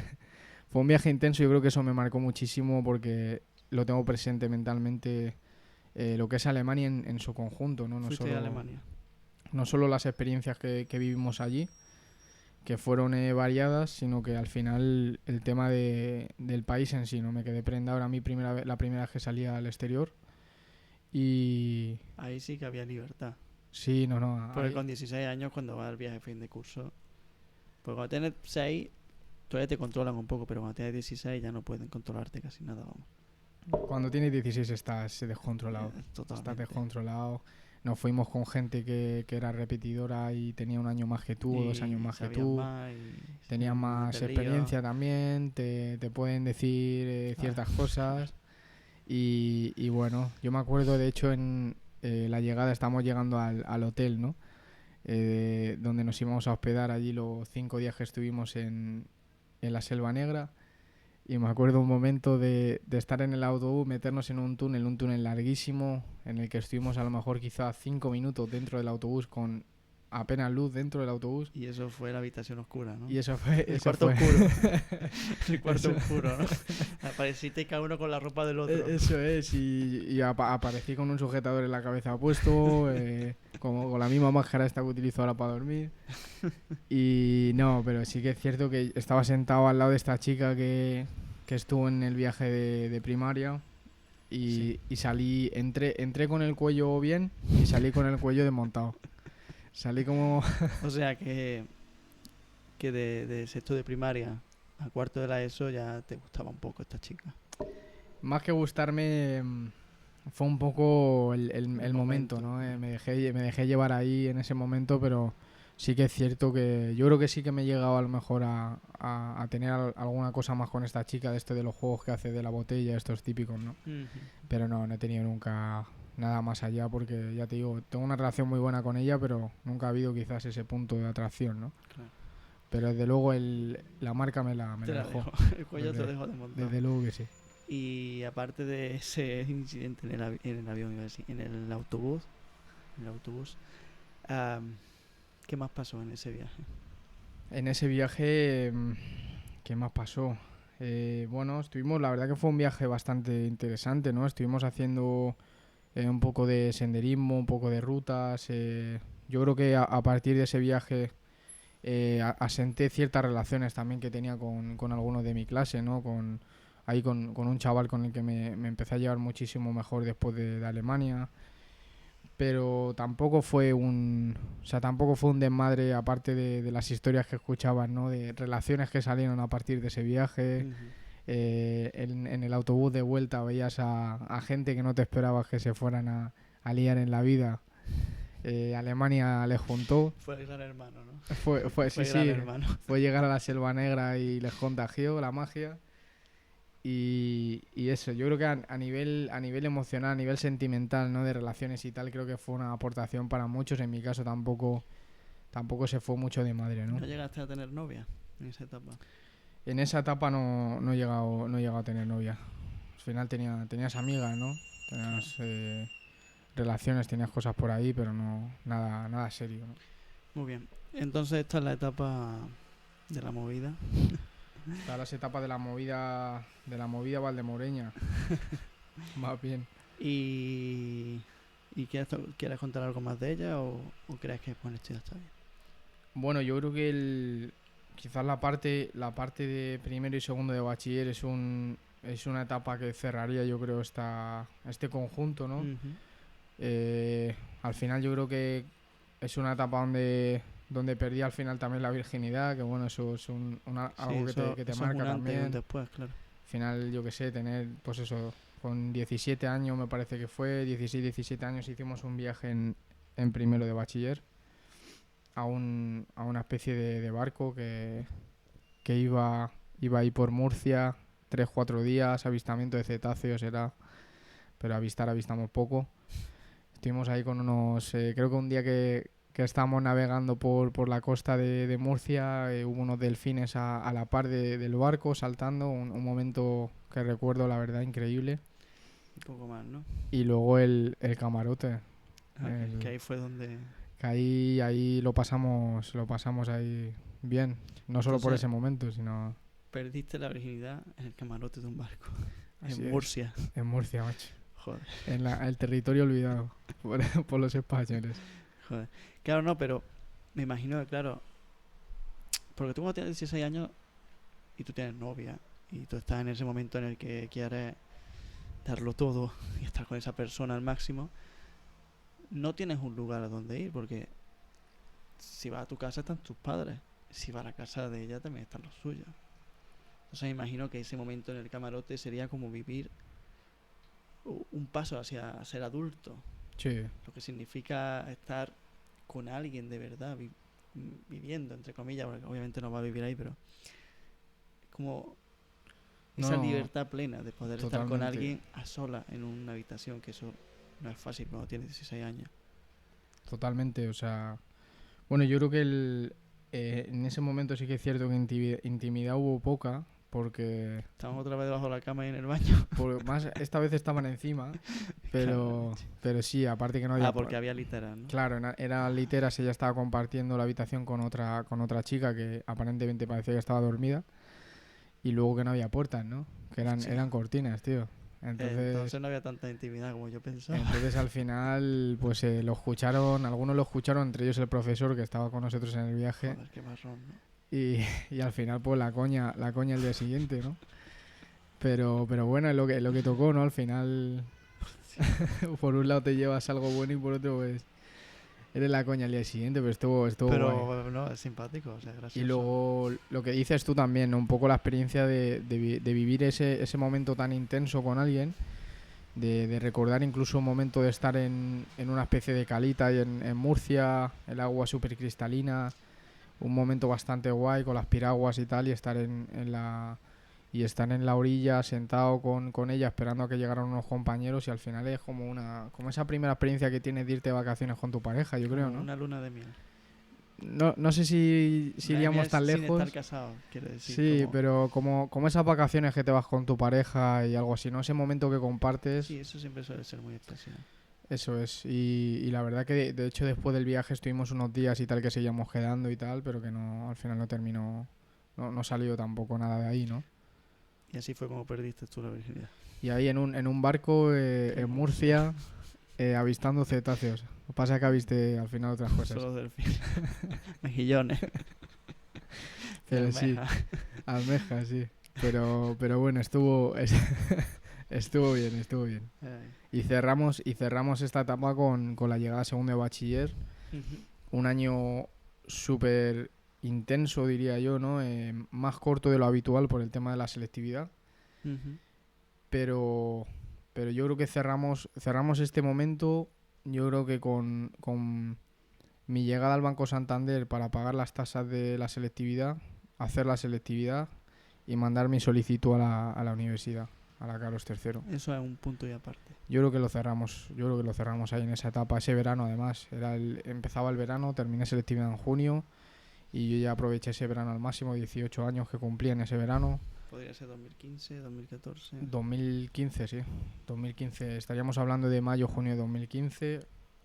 un viaje intenso. Yo creo que eso me marcó muchísimo porque lo tengo presente mentalmente, lo que es Alemania en su conjunto, ¿no? Fuiste a Alemania. No solo las experiencias que vivimos allí, que fueron variadas, sino que al final el tema del país en sí, ¿no? Me quedé prendado, era la primera vez que salía al exterior y Ahí sí que había libertad. sí, no, Porque con 16 años, cuando vas al viaje de fin de curso, pues cuando tienes 6, todavía te controlan un poco, pero cuando tienes 16 ya no pueden controlarte casi nada, vamos. cuando tienes 16 estás descontrolado. Estás Totalmente. descontrolado. Nos fuimos con gente que era repetidora y tenía un año más que tú, o 2 años más que sabían tú. más y Tenían se más meten líos. experiencia también, te pueden decir ciertas cosas. Y bueno, yo me acuerdo, de hecho, en la llegada, estamos llegando al hotel, ¿no? Donde nos íbamos a hospedar allí los 5 días que estuvimos en la Selva Negra. Y me acuerdo un momento de estar en el autobús, meternos en un túnel larguísimo, en el que estuvimos a lo mejor quizás 5 minutos dentro del autobús con apenas luz dentro del autobús. Y eso fue la habitación oscura, ¿no? Y eso fue... El eso cuarto fue oscuro. El cuarto eso, oscuro, ¿no? Apareciste cada uno con la ropa del otro. eso es, y aparecí con un sujetador en la cabeza puesto, como con la misma máscara esta que utilizo ahora para dormir. Y no, pero sí que es cierto que estaba sentado al lado de esta chica que estuvo en el viaje de primaria Sí. y entré con el cuello bien y salí con el cuello desmontado. Salí como... O sea que de sexto de primaria a cuarto de la ESO ya te gustaba un poco esta chica. Más que gustarme, fue un poco el momento, momento. ¿no? Me dejé llevar ahí en ese momento, pero sí que es cierto que yo creo que sí que me he llegado a lo mejor a tener alguna cosa más con esta chica de de los juegos que hace de la botella, estos típicos, ¿no? Ujú. Pero no he tenido nunca nada más allá porque ya te digo, tengo una relación muy buena con ella, pero nunca ha habido quizás ese punto de atracción, ¿no? Claro. Pero desde luego la marca me Te la la dejó. dejo. El cuello te lo dejo de montón. Desde luego que sí. Y aparte de ese incidente en el avión, iba a decir, en el autobús, am, ¿qué más pasó en ese viaje? En ese viaje, ¿qué más pasó? Bueno, la verdad que fue un viaje bastante interesante, ¿no? Estuvimos haciendo un poco de senderismo, un poco de rutas. Yo creo que a partir de ese viaje asenté ciertas relaciones también que tenía con algunos de mi clase, ¿no? Con un chaval con el que me empecé a llevar muchísimo mejor después de Alemania. Pero tampoco fue un desmadre aparte de las historias que escuchabas, ¿no? De relaciones que salieron a partir de ese viaje. Ujú. En el autobús de vuelta veías a gente que no te esperabas que se fueran a liar en la vida. Alemania les juntó. Fue el gran hermano, ¿no? Sí, Fue gran sí, hermano. fue llegar a la Selva Negra y les contagió la magia. Y eso, yo creo que a nivel emocional, a nivel sentimental, ¿no? De relaciones y tal, creo que fue una aportación para muchos. En mi caso tampoco se fue mucho de madre, ¿no? ¿No llegaste a tener novia en esa etapa? En esa etapa no he llegado a tener novia. Al final tenías amigas, ¿no? Tenías relaciones, tenías cosas por ahí, pero no nada serio, ¿no? Muy bien. Entonces esta es la etapa de la movida. Todas las etapas de la movida valdemoreña, más bien. ¿Y, quieres contar algo más de ella o crees que con esto ya está bien? Bueno, yo creo que quizás la parte de primero y segundo de bachiller es una etapa que cerraría, yo creo, este conjunto, ¿no? Ujú. Al final yo creo que es una etapa donde perdí al final también la virginidad, que bueno, eso es Sí, algo que te eso es marca un antes y un también. después, claro. Al final, yo qué sé, tener, pues eso, con 17 años me parece que fue, 16, 17 años hicimos un viaje en primero de bachiller a una especie de barco que iba ahí por Murcia, 3 4 días, avistamiento de cetáceos era, pero avistamos poco. Estuvimos ahí con creo que un día que estábamos navegando por la costa de Murcia, hubo unos delfines a la par del barco saltando, un momento que recuerdo la verdad increíble. Un poco más, ¿no? Y luego el camarote, Ah, que el, ahí fue donde... que ahí lo pasamos ahí bien, no solo por Entonces, ese momento, sino perdiste la virginidad en el camarote de un barco. así En es, Murcia. en Murcia, macho, Joder, en el territorio olvidado por los españoles. joder. Claro, no, pero me imagino que, claro, porque tú cuando tienes 16 años y tú tienes novia y tú estás en ese momento en el que quieres darlo todo y estar con esa persona al máximo, no tienes un lugar a donde ir porque si vas a tu casa están tus padres, si vas a la casa de ella también están los suyos. Entonces me imagino que ese momento en el camarote sería como vivir un paso hacia ser adulto, Sí, lo que significa estar con alguien de verdad, viviendo, entre comillas, porque obviamente no va a vivir ahí, pero como esa no, libertad plena de poder estar con totalmente, alguien a sola en una habitación, que eso no es fácil cuando tienes 16 años. totalmente, o sea, bueno, yo creo que en ese momento sí que es cierto que intimidad hubo poca, porque Estamos otra vez debajo de la cama y en el baño. más esta vez estaban encima, pero, Claramente. pero sí, aparte que no había... Porque había literas, ¿no? Claro, era literas, ella estaba compartiendo la habitación con otra chica que aparentemente parecía que estaba dormida, y luego que no había puertas, ¿no? Que Hostia. eran cortinas, tío. Entonces no había tanta intimidad como yo pensaba. Entonces al final, pues algunos lo escucharon, entre ellos el profesor que estaba con nosotros en el viaje, Joder, qué marrón, ¿no? y al final pues la coña el día siguiente, ¿no? Pero bueno, es lo que tocó, ¿no? Al final, por un lado te llevas algo bueno y por otro pues eres la coña el día siguiente, pero estuvo guay. Pero no, es simpático, o sea, Y gracioso. luego lo que dices tú también, ¿no? Un poco la experiencia de vivir ese momento tan intenso con alguien de recordar incluso un momento de estar en una especie de calita y en Murcia, el agua súper cristalina, un momento bastante guay con las piraguas y tal, y estar y estar en la orilla sentado con ella esperando a que llegaran unos compañeros, y al final es como esa primera experiencia que tienes de irte de vacaciones con tu pareja, yo creo, Como ¿no? una luna de miel. No sé si Una de iríamos miel tan sin estar lejos. casado, quiero decir. Sí, Como... pero como esas vacaciones que te vas con tu pareja y algo así, ¿no? Ese momento que compartes, Sí, eso siempre suele ser muy especial. eso es. Y la verdad que de hecho después del viaje estuvimos unos días y tal que seguíamos quedando y tal, pero que no, al final no terminó, no salió tampoco nada de ahí, ¿no? Y así fue como perdiste tú la virginidad. Y ahí en un barco en Murcia, avistando cetáceos. Lo que pasa es que aviste al final otras cosas. Solo delfines. Mejillones. Y Pero sí, almejas. almejas, sí. Pero bueno, estuvo bien, estuvo bien. Ay. Y cerramos esta etapa con la llegada a segundo de bachiller. Ujú, Un año súper intenso, diría yo, ¿no? Más corto de lo habitual por el tema de la selectividad. ujú. Pero, pero yo creo que cerramos este momento, yo creo que con mi llegada al Banco Santander para pagar las tasas de la selectividad, hacer la selectividad y mandar mi solicitud a la universidad, a la Carlos III. Eso es un punto y aparte. Yo creo que lo cerramos ahí en esa etapa, ese verano además. Empezaba el verano, terminé selectividad en junio y yo ya aproveché ese verano al máximo, 18 años que cumplí en ese verano. Podría ser 2015, 2014. 2015, sí. 2015, estaríamos hablando de mayo, junio de 2015.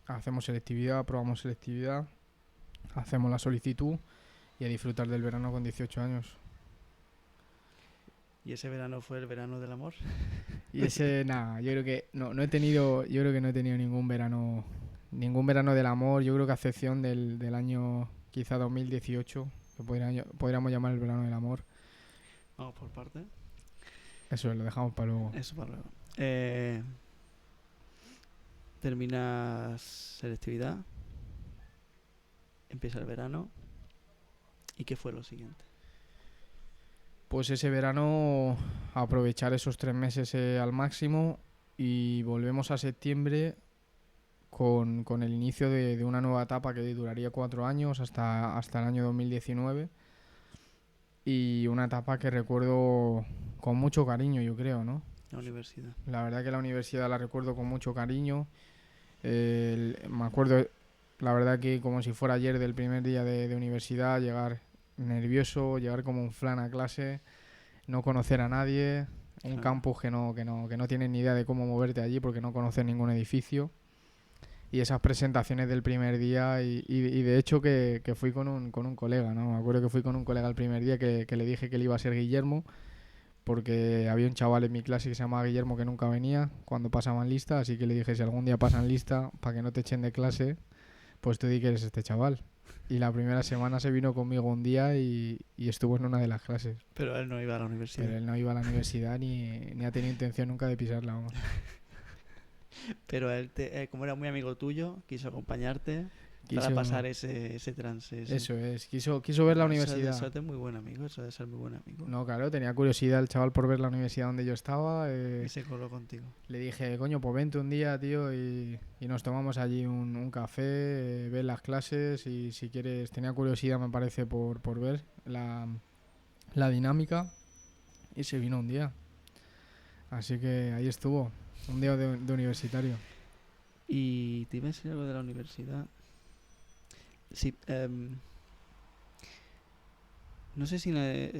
Hacemos selectividad, aprobamos selectividad, hacemos la solicitud y a disfrutar del verano con 18 años. ¿Y ese verano fue el verano del amor? Y ese, nada, yo creo que no he tenido, yo creo que no he tenido ningún verano del amor. Yo creo que a excepción del año quizá 2018, que podríamos llamar el verano del amor. Vamos por parte. Eso lo dejamos para luego. Eso para luego. Terminas selectividad. Empieza el verano. ¿Y qué fue lo siguiente? Pues ese verano aprovechar esos 3 meses al máximo y volvemos a septiembre con el inicio de una nueva etapa que duraría 4 años hasta el año 2019, y una etapa que recuerdo con mucho cariño, yo creo, ¿no? La universidad. La verdad que la universidad la recuerdo con mucho cariño. Me acuerdo, la verdad que como si fuera ayer del primer día de universidad, llegar nervioso, llegar como un flan a clase, no conocer a nadie, un Claro. campus que no tienes ni idea de cómo moverte allí porque no conoces ningún edificio. Y esas presentaciones del primer día y de hecho que fui con un colega, ¿no? Me acuerdo que fui con un colega el primer día que le dije que él iba a ser Guillermo, porque había un chaval en mi clase que se llamaba Guillermo que nunca venía cuando pasaban lista, así que le dije, si algún día pasan lista, para que no te echen de clase, pues tú di que eres este chaval. Y la primera semana se vino conmigo un día y estuvo en una de las clases. Pero él no iba a la universidad. Pero él no iba a la universidad ni ha tenido intención nunca de pisarla, vamos. Pero él, como era muy amigo tuyo, quiso acompañarte para Quiso- pasar ese trance. Eso es, quiso ver la universidad. Eso es muy buen amigo, eso de ser muy buen amigo. No, claro, tenía curiosidad el chaval por ver la universidad donde yo estaba. Y se coló contigo. Le dije, coño, pues vente un día, tío, y nos tomamos allí un café, ver las clases y si quieres, tenía curiosidad, me parece, por ver la dinámica, y se vino un día. Así que ahí estuvo, un día de universitario. Y te iba a decir algo de la universidad. Sí, no sé si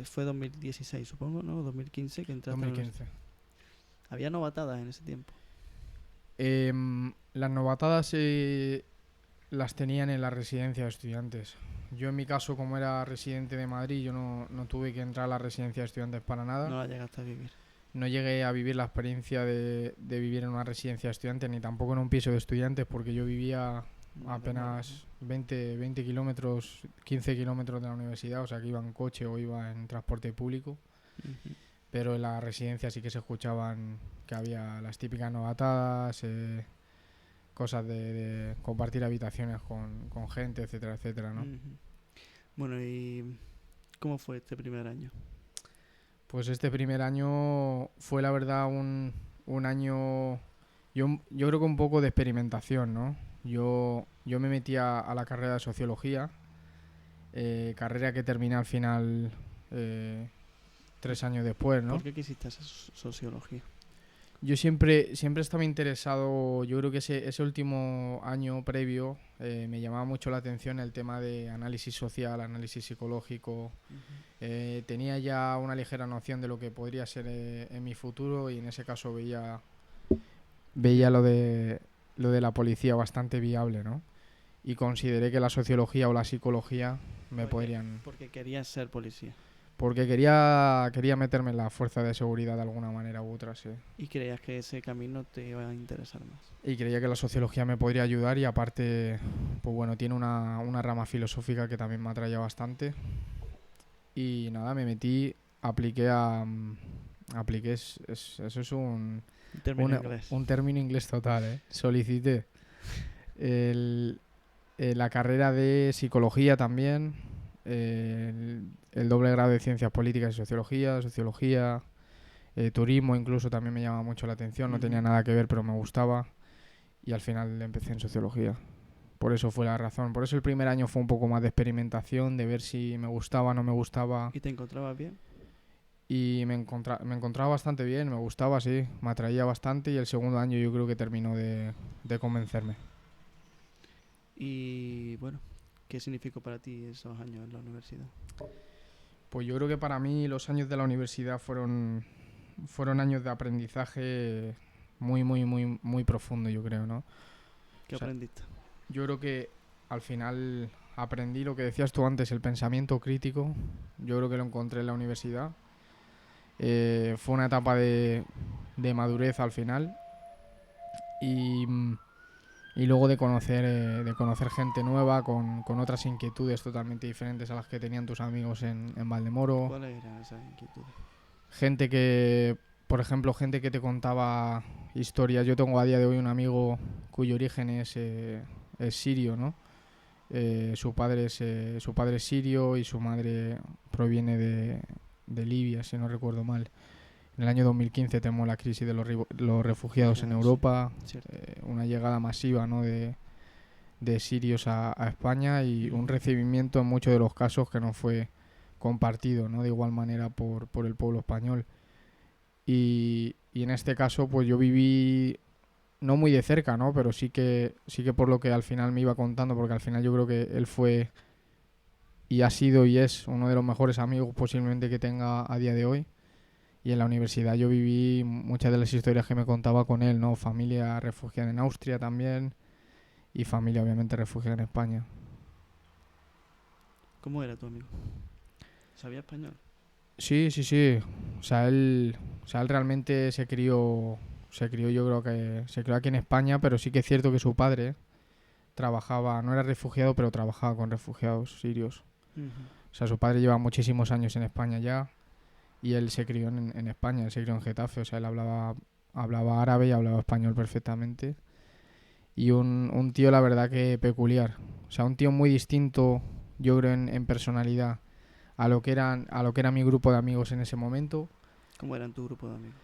fue 2016, supongo, ¿no? 2015 que entraste a la universidad. 2015. Había novatadas en ese tiempo. Las novatadas las tenían en la residencia de estudiantes. Yo en mi caso, como era residente de Madrid, yo no tuve que entrar a la residencia de estudiantes para nada. No la llegaste a vivir. No llegué a vivir la experiencia de vivir en una residencia de estudiantes, ni tampoco en un piso de estudiantes, porque yo vivía apenas 20 kilómetros, 15 kilómetros de la universidad, o sea que iba en coche o iba en transporte público. Ujú. Pero en la residencia sí que se escuchaban que había las típicas novatadas, cosas de compartir habitaciones con gente, etcétera, etcétera, ¿no? Ujú. Bueno, ¿y cómo fue este primer año? Pues este primer año fue la verdad un año Yo creo que un poco de experimentación, ¿no? Yo me metí a la carrera de sociología, carrera que terminé al final 3 años después, ¿no? ¿Por qué quisiste hacer sociología? Yo siempre estaba interesado, yo creo que ese último año previo me llamaba mucho la atención el tema de análisis social, análisis psicológico. Tenía ya una ligera noción de lo que podría ser en mi futuro y en ese caso veía lo de la policía bastante viable, ¿no? Y consideré que la sociología o la psicología me podrían... Porque querías ser policía. Porque quería meterme en la fuerza de seguridad de alguna manera u otra, sí. Y creías que ese camino te iba a interesar más. Y creía que la sociología me podría ayudar y aparte, pues bueno, tiene una rama filosófica que también me atraía bastante. Y nada, me metí, apliqué eso es Un término inglés. un término inglés total, ¿eh? Solicité la carrera de psicología también, el doble grado de ciencias políticas y sociología, turismo incluso también me llamaba mucho la atención, no tenía nada que ver pero me gustaba y al final empecé en sociología. Por eso fue la razón, por eso el primer año fue un poco más de experimentación, de ver si me gustaba o no me gustaba. ¿Y te encontrabas bien? Y me encontraba bastante bien, me gustaba, sí, me atraía bastante y el segundo año yo creo que terminó de convencerme. Y bueno, ¿qué significó para ti esos años en la universidad? Pues yo creo que para mí los años de la universidad fueron años de aprendizaje muy, muy, muy, muy profundo, yo creo, ¿no? ¿Qué aprendiste? Yo creo que al final aprendí lo que decías tú antes, el pensamiento crítico. Yo creo que lo encontré en la universidad. Fue una etapa de madurez al final y luego de conocer gente nueva con otras inquietudes totalmente diferentes a las que tenían tus amigos en Valdemoro. ¿Cuáles eran esas inquietudes? Gente que, por ejemplo, gente que te contaba historias. Yo tengo a día de hoy un amigo cuyo origen es sirio, ¿no? Su padre es sirio y su madre proviene de Libia, si no recuerdo mal. En el año 2015 tenemos la crisis de los refugiados en Europa, una llegada masiva, ¿no? de sirios a España y un recibimiento en muchos de los casos que no fue compartido, ¿no? De igual manera por el pueblo español. Y en este caso pues yo viví no muy de cerca, ¿no? Pero sí que por lo que al final me iba contando, porque al final yo creo que él fue y ha sido y es uno de los mejores amigos posiblemente que tenga a día de hoy. Y en la universidad yo viví muchas de las historias que me contaba con él, ¿no? Familia refugiada en Austria también y familia obviamente refugiada en España. ¿Cómo era tu amigo? ¿Sabía español? Sí. O sea, él realmente se crió yo creo que se crió aquí en España, pero sí que es cierto que su padre trabajaba, no era refugiado, pero trabajaba con refugiados sirios. O sea, su padre lleva muchísimos años en España ya y él se crió en España, él se crió en Getafe, o sea, él hablaba árabe y hablaba español perfectamente. Y un tío, la verdad que peculiar. O sea, un tío muy distinto, yo creo, en personalidad a lo que era mi grupo de amigos en ese momento. ¿Cómo eran tu grupo de amigos?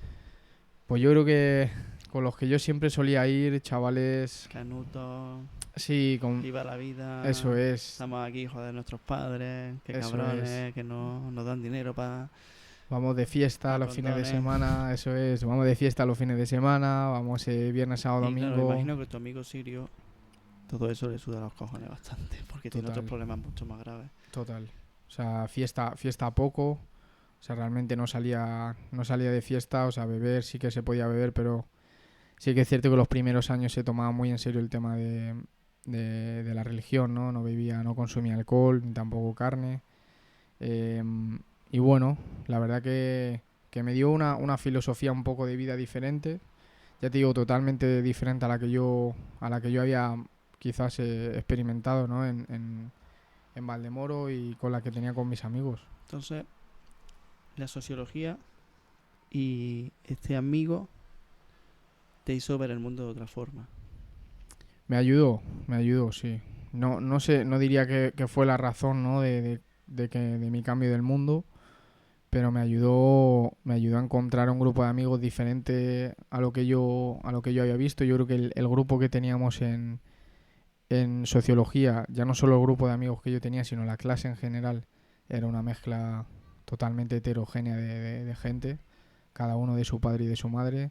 Pues yo creo que con los que yo siempre solía ir, chavales... Canuto, Sí, viva la vida. Eso es. Estamos aquí, joder, nuestros padres, qué Eso cabrones, es. que no nos dan dinero para... Vamos de fiesta los fines de semana, eso es. Vamos de fiesta los fines de semana, vamos viernes, sábado, domingo. Claro, imagino que tu amigo sirio, todo eso le suda los cojones bastante, porque tiene otros problemas mucho más graves. Total. O sea, fiesta poco. O sea, realmente no salía de fiesta, o sea, beber sí que se podía beber, pero sí que es cierto que los primeros años se tomaba muy en serio el tema de la religión, ¿no? No bebía, no consumía alcohol, ni tampoco carne. Y bueno, la verdad que me dio una filosofía un poco de vida diferente. Ya te digo, totalmente diferente a la que yo había quizás experimentado, ¿no? en Valdemoro y con la que tenía con mis amigos. Entonces, la sociología y este amigo te hizo ver el mundo de otra forma. Me ayudó, sí. No sé, no diría que fue la razón, ¿no? de mi cambio del mundo, pero me ayudó a encontrar un grupo de amigos diferente a lo que yo había visto. Yo creo que el grupo que teníamos en sociología, ya no solo el grupo de amigos que yo tenía, sino la clase en general, era una mezcla totalmente heterogénea de gente, cada uno de su padre y de su madre.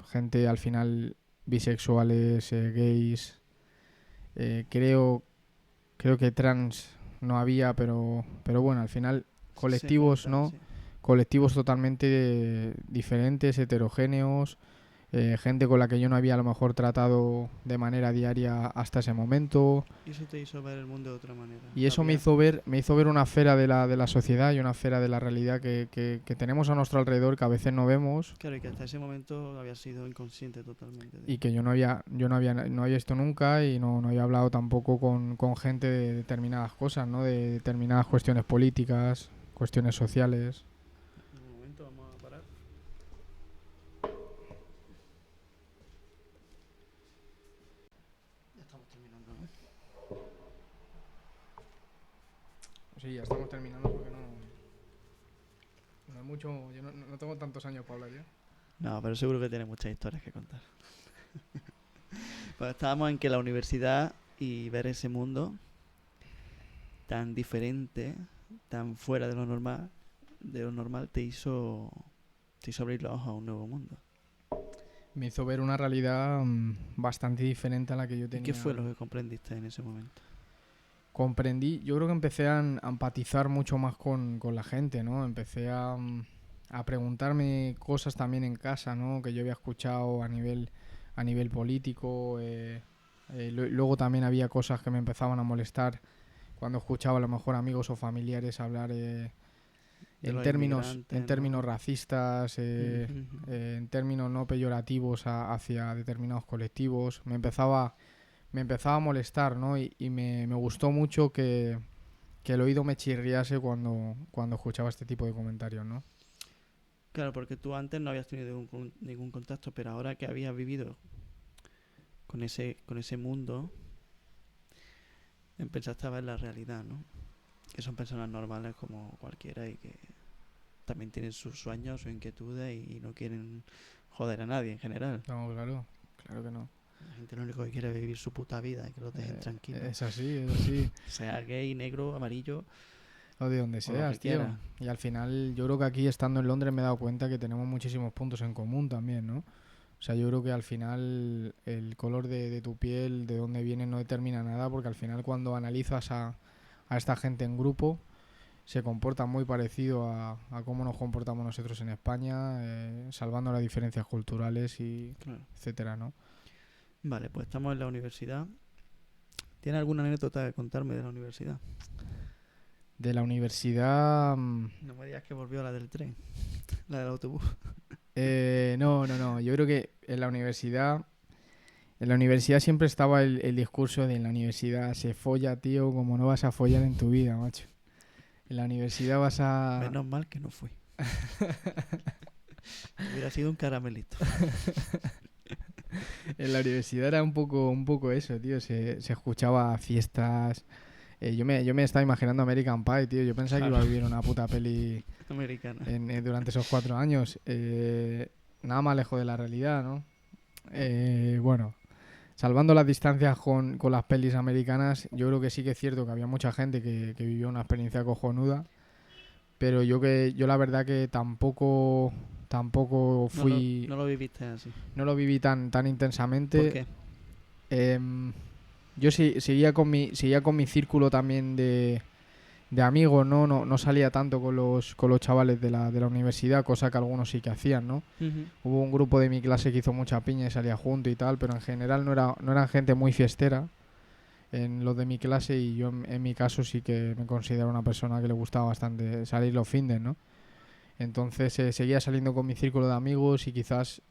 Gente al final bisexuales, gays, creo que trans no había, pero bueno, al final Se colectivos, juntan, ¿no? sí. Colectivos totalmente diferentes, heterogéneos, gente con la que yo no había a lo mejor tratado de manera diaria hasta ese momento. Y eso te hizo ver el mundo de otra manera. Y eso me Había- hizo ver una esfera de la sociedad y una esfera de la realidad que tenemos a nuestro alrededor que a veces no vemos Claro, y que hasta ese momento había sido inconsciente totalmente de y ello. que yo no había visto nunca y no había hablado tampoco con gente de determinadas cosas, ¿no? De determinadas cuestiones políticas, cuestiones sociales. Un momento, vamos a parar. Ya estamos terminando, ¿no? Sí, ya estamos terminando porque no hay mucho, yo no tengo tantos años para hablar ya. No, pero seguro que tiene muchas historias que contar. Pues estábamos en que la universidad y ver ese mundo tan diferente, tan fuera de lo normal, te hizo abrir los ojos a un nuevo mundo. Me hizo ver una realidad bastante diferente a la que yo ¿Y tenía. qué fue lo que comprendiste en ese momento? Comprendí, yo creo que empecé a empatizar mucho más con la gente, ¿no? Empecé a preguntarme cosas también en casa, ¿no? Que yo había escuchado a nivel político. Luego también había cosas que me empezaban a molestar cuando escuchaba a lo mejor amigos o familiares hablar De en los términos, inmigrantes, en términos racistas, Ujú. en términos no peyorativos hacia determinados colectivos. Me empezaba a molestar, ¿no? Y me gustó mucho que el oído me chirriase cuando escuchaba este tipo de comentarios, ¿no? Claro, porque tú antes no habías tenido ningún contacto, pero ahora que habías vivido con ese mundo, empezaste a ver la realidad, ¿no? Que son personas normales como cualquiera y que también tienen sus sueños, sus inquietudes y no quieren joder a nadie en general. No, claro que no. La gente lo único que quiere es vivir su puta vida y que los dejen tranquilos. Es así, Sea gay, negro, amarillo o de donde o lo que seas, tío. quiera. Y al final yo creo que aquí estando en Londres me he dado cuenta que tenemos muchísimos puntos en común también, ¿no? O sea, yo creo que al final el color de tu piel, de dónde vienes, no determina nada, porque al final cuando analizas a esta gente en grupo, se comportan muy parecido a cómo nos comportamos nosotros en España, salvando las diferencias culturales y Claro. etcétera, ¿no? Vale, pues estamos en la universidad. ¿Tienes alguna anécdota que contarme de la universidad? De la universidad, No me digas que volvió a la del tren, la del autobús. no. Yo creo que en la universidad siempre estaba el discurso de en la universidad se folla, tío, como no vas a follar en tu vida, macho. En la universidad vas a... Menos mal que no fui. Hubiera sido un caramelito. En la universidad era un poco eso, tío. Se escuchaba fiestas. Yo me estaba imaginando American Pie, tío. Yo pensaba que iba a Claro. vivir una puta peli Americana. durante esos 4 años. Nada más lejos de la realidad, ¿no? Bueno, salvando las distancias con las pelis americanas, yo creo que sí que es cierto que había mucha gente que vivió una experiencia cojonuda. Pero yo la verdad que tampoco fui... No lo viviste así. No lo viví tan ¿Por intensamente. qué? Yo seguía con mi círculo también de amigos, ¿no? No salía tanto con los chavales de la universidad, cosa que algunos sí que hacían, ¿no? Ujú. Hubo un grupo de mi clase que hizo mucha piña y salía junto y tal, pero en general no eran gente muy fiestera en los de mi clase y yo en mi caso sí que me considero una persona que le gustaba bastante salir los findes, ¿no? Entonces seguía saliendo con mi círculo de amigos y quizás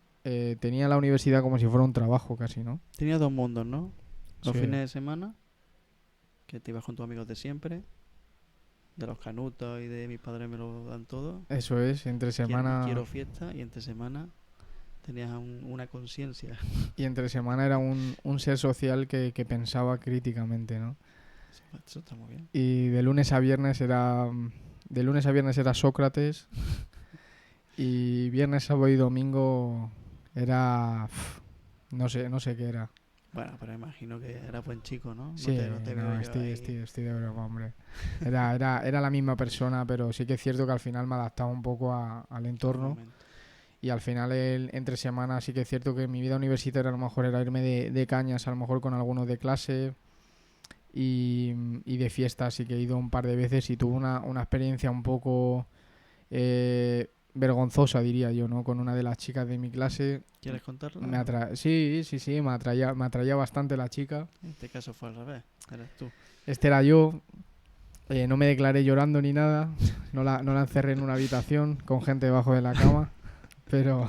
tenía la universidad como si fuera un trabajo casi, ¿no? Tenías dos mundos, ¿no? Los Sí. fines de semana, que te ibas con tus amigos de siempre, de los canutos y de mis padres me lo dan todo. Eso es, entre Quiero, semana quiero fiesta y entre semana tenías una conciencia. y entre semana era un ser social que pensaba críticamente, ¿no? Eso está muy bien. Y de lunes a viernes era de lunes a viernes era Sócrates y viernes, sábado y domingo era... no sé qué era. Bueno, pero imagino que era buen chico, ¿no? Sí, No te veo no, yo ahí. estoy de broma, hombre. Era la misma persona, pero sí que es cierto que al final me adaptaba un poco al Al entorno. momento. Y al final, entre semana, sí que es cierto que mi vida universitaria a lo mejor era irme de cañas, a lo mejor con algunos de clase y de fiesta. Así que he ido un par de veces y tuve una experiencia un poco vergonzosa, diría yo, ¿no? Con una de las chicas de mi clase. ¿Quieres contarla? Sí, me atraía bastante la chica. En este caso fue al revés. Eres tú. Este era yo. No me declaré llorando ni nada. No la encerré en una habitación con gente debajo de la cama. Pero,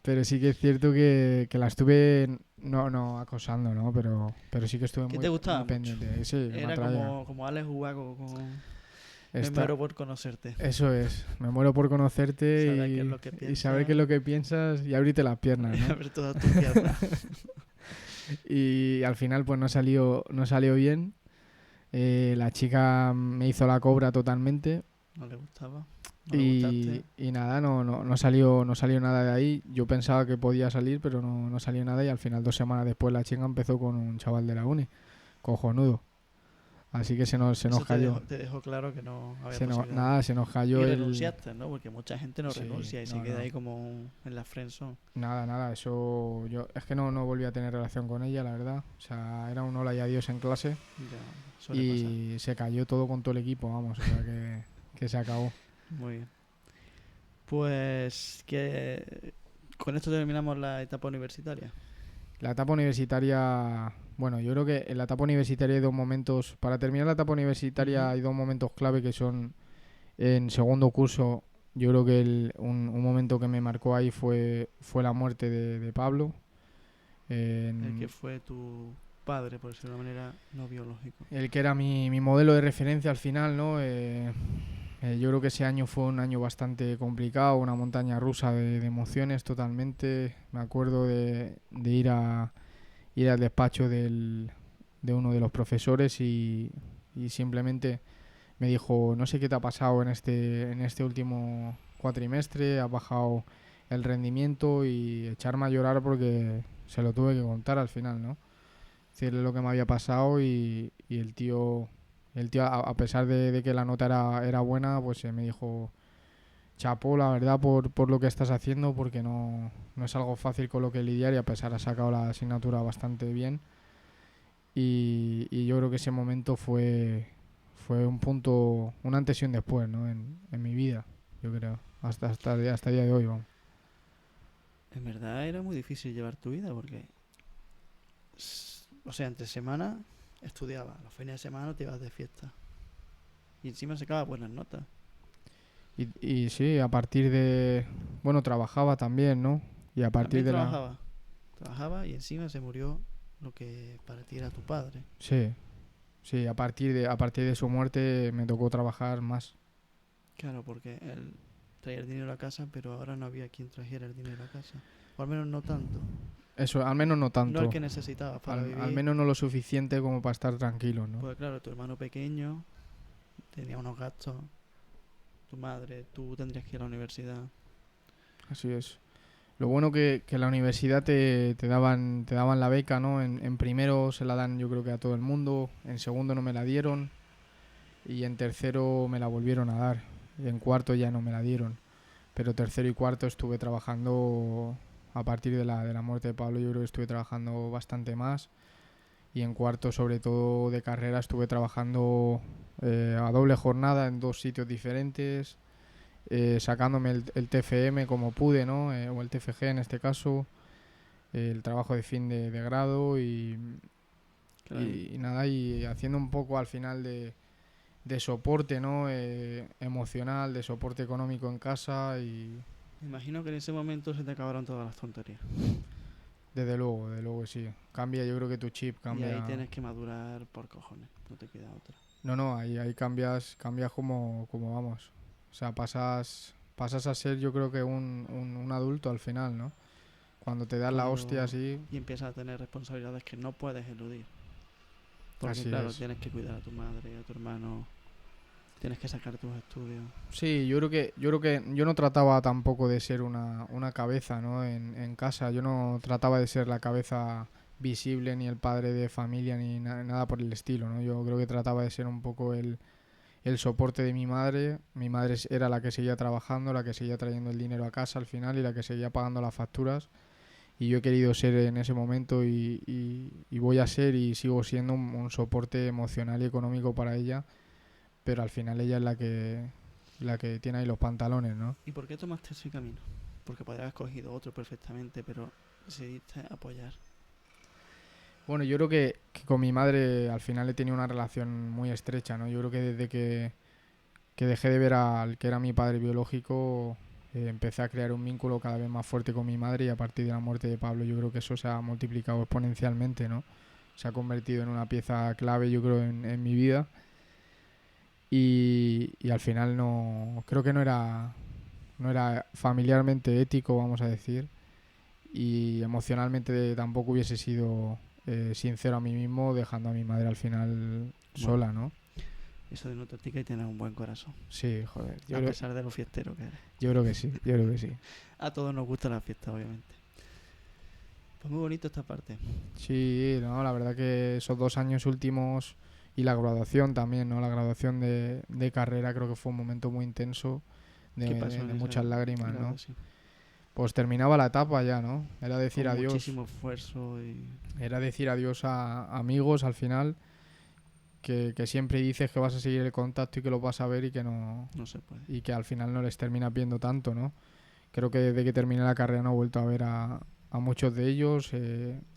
pero sí que es cierto que la estuve, no acosando, ¿no? Pero sí que estuve ¿Qué muy, te gustaba muy mucho? pendiente. Sí, me Era atraía. como Alex Ubago con... Me Esta- muero por conocerte. Eso es. Me muero por conocerte Saber qué es lo que y saber qué es piensas. lo que piensas y abrirte las piernas, Y ¿no? abrir todas tus piernas. Y al final pues no salió bien. La chica me hizo la cobra totalmente. No le gustaba. No le gustaste. Y nada, no salió nada de ahí. Yo pensaba que podía salir, pero no salió nada. Y al final, 2 semanas después, la chica empezó con un chaval de la uni. Cojonudo. Así que se nos Eso cayó. te dejó claro que no había posibilidad. Nada, se nos cayó Y el... renunciaste, ¿no? Porque mucha gente no Sí, renuncia y se no, queda no. ahí como en la friendzone. Nada, eso... Es que no volví a tener relación con ella, la verdad. O sea, era un hola y adiós en clase. Ya, suele pasar. Y se cayó todo con todo el equipo, vamos. O sea, que se acabó. Muy bien. Pues que con esto terminamos la etapa universitaria. La etapa universitaria, bueno, yo creo que en la etapa universitaria hay dos momentos, para terminar la etapa universitaria hay dos momentos clave que son en segundo curso. Yo creo que un momento que me marcó ahí fue la muerte de Pablo. El que En- fue tu padre, por decirlo de una manera, no biológico. el que era mi modelo de referencia al final, ¿no? Yo creo que ese año fue un año bastante complicado, una montaña rusa de emociones totalmente. Me acuerdo de ir al despacho de uno de los profesores y simplemente me dijo, no sé qué te ha pasado en este último cuatrimestre, ha bajado el rendimiento y echarme a llorar porque se lo tuve que contar al final, ¿no? Decirle lo que me había pasado y el tío a pesar de que la nota era buena, pues me dijo, chapó, la verdad, por lo que estás haciendo, porque no es algo fácil con lo que lidiar y a pesar ha sacado la asignatura bastante bien. Y yo creo que ese momento fue un punto, un antes y un después, ¿no? En mi vida, yo creo, hasta el día de hoy, vamos. En verdad era muy difícil llevar tu vida porque, o sea, entre semana estudiaba, los fines de semana te ibas de fiesta y encima sacaba buenas notas. Y sí, a partir de, bueno, trabajaba también, ¿no? Y a partir También de la, trabajaba y encima se murió lo que para ti era tu padre. sí, sí, a partir de su muerte me tocó trabajar más. Claro, porque él traía el dinero a casa, pero ahora no había quien trajera el dinero a casa. O al menos no tanto. Eso, al menos no No el tanto. que necesitabas para vivir. Al menos no lo suficiente como para estar tranquilo, ¿no? Pues claro, tu hermano pequeño tenía unos gastos. Tu madre, tú tendrías que ir a la universidad. Así es. Lo bueno que en la universidad te daban la beca, ¿no? En primero se la dan yo creo que a todo el mundo, en segundo no me la dieron y en tercero me la volvieron a dar. Y en cuarto ya no me la dieron. Pero tercero y cuarto estuve trabajando a partir de la muerte de Pablo, yo creo que estuve trabajando bastante más. Y en cuarto, sobre todo de carrera, estuve trabajando a doble jornada en dos sitios diferentes, sacándome el TFM como pude, ¿no? O el TFG en este caso, el trabajo de fin de grado Claro, y nada, y haciendo un poco al final de soporte, ¿no? Emocional, de soporte económico en casa y me imagino que en ese momento se te acabaron todas las tonterías. desde luego que sí. Cambia, yo creo que tu chip Y cambia. ahí tienes que madurar por cojones, no te queda otra. No, ahí cambias como vamos. O sea, pasas a ser yo creo que un adulto al final, ¿no? Cuando te das la hostia Cuando... así, Y empiezas a tener responsabilidades que no puedes eludir. Porque así claro, es. tienes que cuidar a tu madre, a tu hermano. tienes que sacar tus estudios. Sí, yo creo que yo no trataba tampoco de ser una cabeza, ¿no? En casa, yo no trataba de ser la cabeza visible, ni el padre de familia, ni nada por el estilo, ¿no? Yo creo que trataba de ser un poco el soporte de mi madre. Mi madre era la que seguía trabajando, la que seguía trayendo el dinero a casa al final y la que seguía pagando las facturas. Y yo he querido ser en ese momento y voy a ser y sigo siendo un soporte emocional y económico para ella, pero al final ella es la que tiene ahí los pantalones, ¿no? ¿Y por qué tomaste ese camino? Porque podrías haber escogido otro perfectamente, pero decidiste apoyar. Bueno, yo creo que con mi madre al final he tenido una relación muy estrecha, ¿no? Yo creo que desde que dejé de ver al que era mi padre biológico, empecé a crear un vínculo cada vez más fuerte con mi madre y a partir de la muerte de Pablo yo creo que eso se ha multiplicado exponencialmente, ¿no? Se ha convertido en una pieza clave, yo creo, en mi vida y al final no creo que no era familiarmente ético, vamos a decir, y emocionalmente tampoco hubiese sido sincero a mí mismo dejando a mi madre al final Bueno, sola, ¿no? eso denota ti que tienes un buen corazón. Sí, joder, A pesar de lo fiestero que eres. yo creo que sí, yo creo que sí. A todos nos gusta la fiesta, obviamente. Pues muy bonito esta parte. Sí, no, la verdad que esos 2 años últimos y la graduación también, ¿no? La graduación de carrera creo que fue un momento muy intenso, ¿Qué pasó de en esa muchas lágrimas, ¿no? graduación? Pues terminaba la etapa ya, ¿no? Con muchísimo esfuerzo y... Era decir adiós a amigos al final, que siempre dices que vas a seguir el contacto y que los vas a ver y que no, No se puede. y que al final no les terminas viendo tanto, ¿no? Creo que desde que terminé la carrera no he vuelto a ver a muchos de ellos,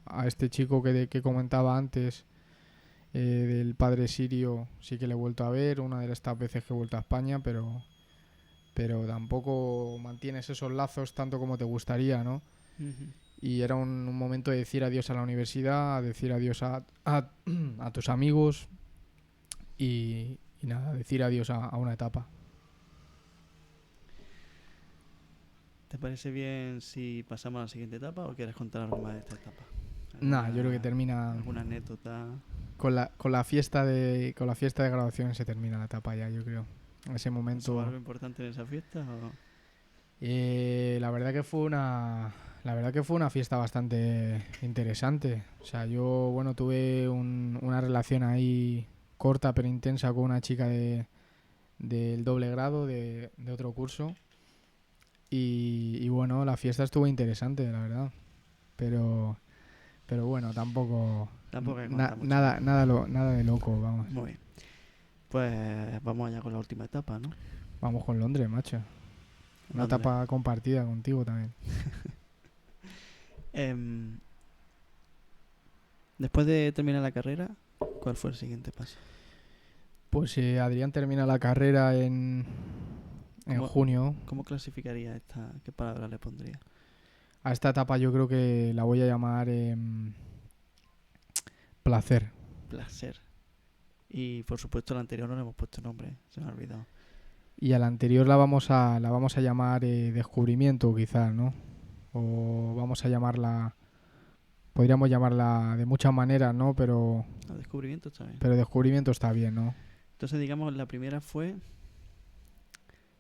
a este chico que comentaba antes, del padre sirio, sí que le he vuelto a ver, una de estas veces que he vuelto a España, pero tampoco mantienes esos lazos tanto como te gustaría, ¿no? Ujú. Y era un momento de decir adiós a la universidad, decir adiós a tus amigos y nada, decir adiós a una etapa. ¿Te parece bien si pasamos a la siguiente etapa o quieres contar algo más de esta etapa? Nada, yo creo que termina ¿Alguna anécdota? con la fiesta de graduación se termina la etapa ya, yo creo. En ese ¿Pasó momento algo importante en esa fiesta? O... la verdad que fue una fiesta bastante interesante. O sea, yo bueno tuve una relación ahí corta pero intensa con una chica del doble grado de otro curso y bueno, la fiesta estuvo interesante, la verdad. Pero bueno, tampoco Tampoco hay que contar mucho nada, más. nada de loco, vamos. Muy bien. Pues vamos allá con la última etapa, ¿no? Vamos con Londres, macho. Una Londres. etapa compartida contigo también. Después de terminar la carrera, ¿cuál fue el siguiente paso? Pues Adrián termina la carrera en ¿Cómo- junio. ¿Cómo clasificaría esta? ¿Qué palabra le pondría? A esta etapa yo creo que la voy a llamar placer. Placer. Y por supuesto la anterior no le hemos puesto nombre, se me ha olvidado. Y a la anterior la vamos a llamar descubrimiento, quizás, ¿no? O vamos a llamarla, podríamos llamarla de muchas maneras, ¿no? Pero Descubrimiento está bien. descubrimiento está bien, ¿no? Entonces digamos la primera fue,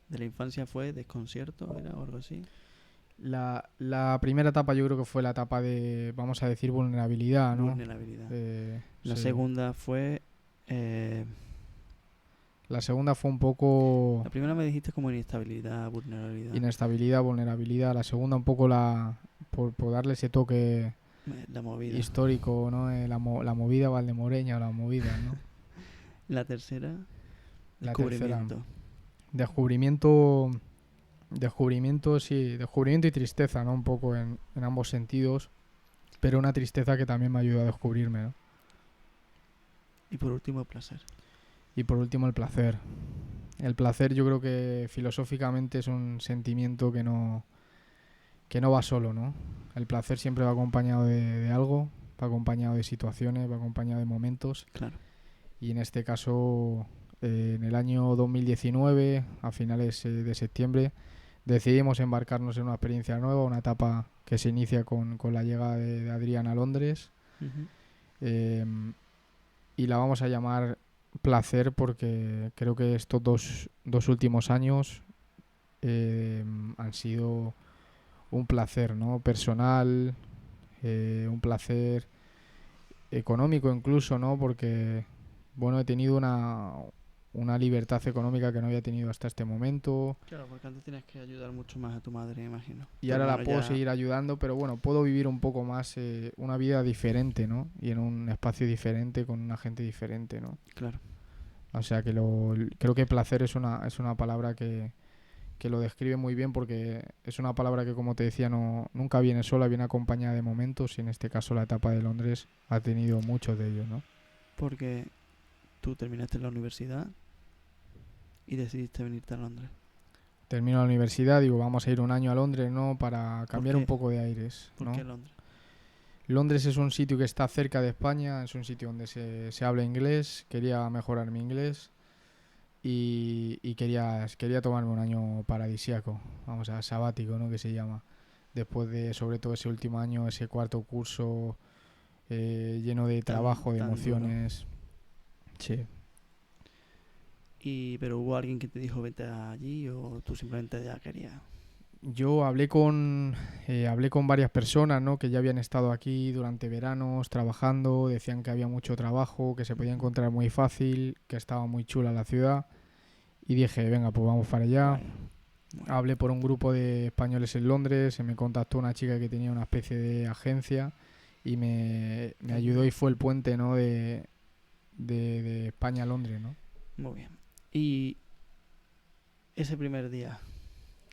de la infancia fue desconcierto, era o algo así. La primera etapa yo creo que fue la etapa de, vamos a decir, vulnerabilidad, ¿no? Vulnerabilidad. La Sí. segunda fue... La segunda fue un poco la primera me dijiste como inestabilidad, vulnerabilidad. inestabilidad, vulnerabilidad. La segunda un poco por darle ese toque La movida. histórico, ¿no? La movida valdemoreña o la movida, ¿no? La tercera, La descubrimiento. Descubrimiento, sí, descubrimiento y tristeza, ¿no? Un poco en ambos sentidos, pero una tristeza que también me ayudó a descubrirme, ¿no? Y por último, placer. Y por último, el placer. El placer yo creo que filosóficamente es un sentimiento que no va solo, ¿no? El placer siempre va acompañado de algo, va acompañado de situaciones, va acompañado de momentos. Claro. Y en este caso, en el año 2019, a finales de septiembre, decidimos embarcarnos en una experiencia nueva, una etapa que se inicia con la llegada de Adrián a Londres. Ujú. Y la vamos a llamar placer porque creo que estos dos últimos años han sido un placer, ¿no? Personal, un placer económico incluso, ¿no? Porque, bueno, he tenido una libertad económica que no había tenido hasta este momento Claro, porque antes tienes que ayudar mucho más a tu madre, me imagino. y Pero ahora bueno, la puedo ya, seguir ayudando, pero bueno, puedo vivir un poco más una vida diferente, ¿no? Y en un espacio diferente, con una gente diferente, ¿no? claro. O sea que creo que placer es una palabra que lo describe muy bien porque es una palabra que, como te decía, nunca viene sola, viene acompañada de momentos y en este caso la etapa de Londres ha tenido muchos de ellos, ¿no? Porque tú terminaste la universidad y decidiste venirte a Londres. Termino la universidad, digo, vamos a ir un año a Londres, ¿no? Para ¿Por cambiar un qué? poco de aires, ¿Por qué ¿no? Londres? Londres es un sitio que está cerca de España, es un sitio donde se habla inglés, quería mejorar mi inglés y quería tomarme un año paradisíaco, vamos a sabático, ¿no? Que se llama. Después de, sobre todo, ese último año, ese cuarto curso lleno de Tan, trabajo, de tan duro. emociones. Sí. Pero hubo alguien que te dijo vete allí o tú simplemente ya querías. Yo hablé con varias personas, ¿no? Que ya habían estado aquí durante veranos trabajando, decían que había mucho trabajo, que se podía Ujú. encontrar muy fácil, que estaba muy chula la ciudad y dije, venga, pues vamos para allá. Bueno, bueno. Hablé por un grupo de españoles en Londres, se me contactó una chica que tenía una especie de agencia y me Te ayudó ayudó. y fue el puente, ¿no? De España a Londres, ¿no? Muy bien. Y ese primer día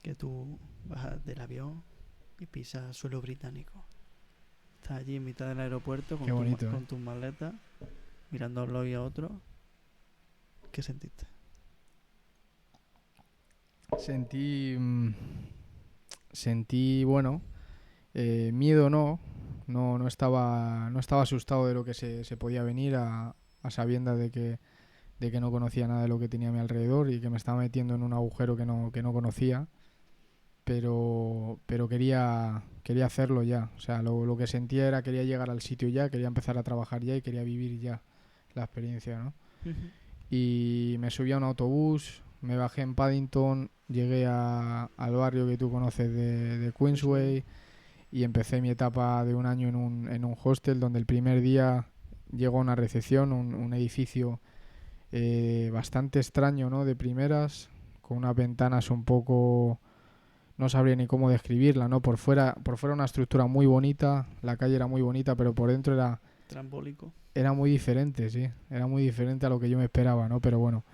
que tú bajas del avión y pisas suelo británico. Estás allí en mitad del aeropuerto Qué bonito, ¿eh? con tus maletas, mirando a un lado y a otro. ¿Qué sentiste? Sentí, sentí, bueno, miedo no estaba asustado de lo que se podía venir a sabiendas de que no conocía nada de lo que tenía a mi alrededor y que me estaba metiendo en un agujero que no conocía, pero quería hacerlo ya. O sea, lo que sentía era quería llegar al sitio ya, quería empezar a trabajar ya y quería vivir ya la experiencia, ¿no? Ujú. Y me subí a un autobús, me bajé en Paddington, llegué al barrio que tú conoces de Pues güey, Queensway y empecé mi etapa de un año en un hostel donde el primer día llegó a una recepción, un edificio bastante extraño, ¿no? De primeras, con unas ventanas un poco... No sabría ni cómo describirla, ¿no? Por fuera una estructura muy bonita, la calle era muy bonita, pero por dentro trambólico. era muy diferente, sí. Era muy diferente a lo que yo me esperaba, ¿no? Pero bueno,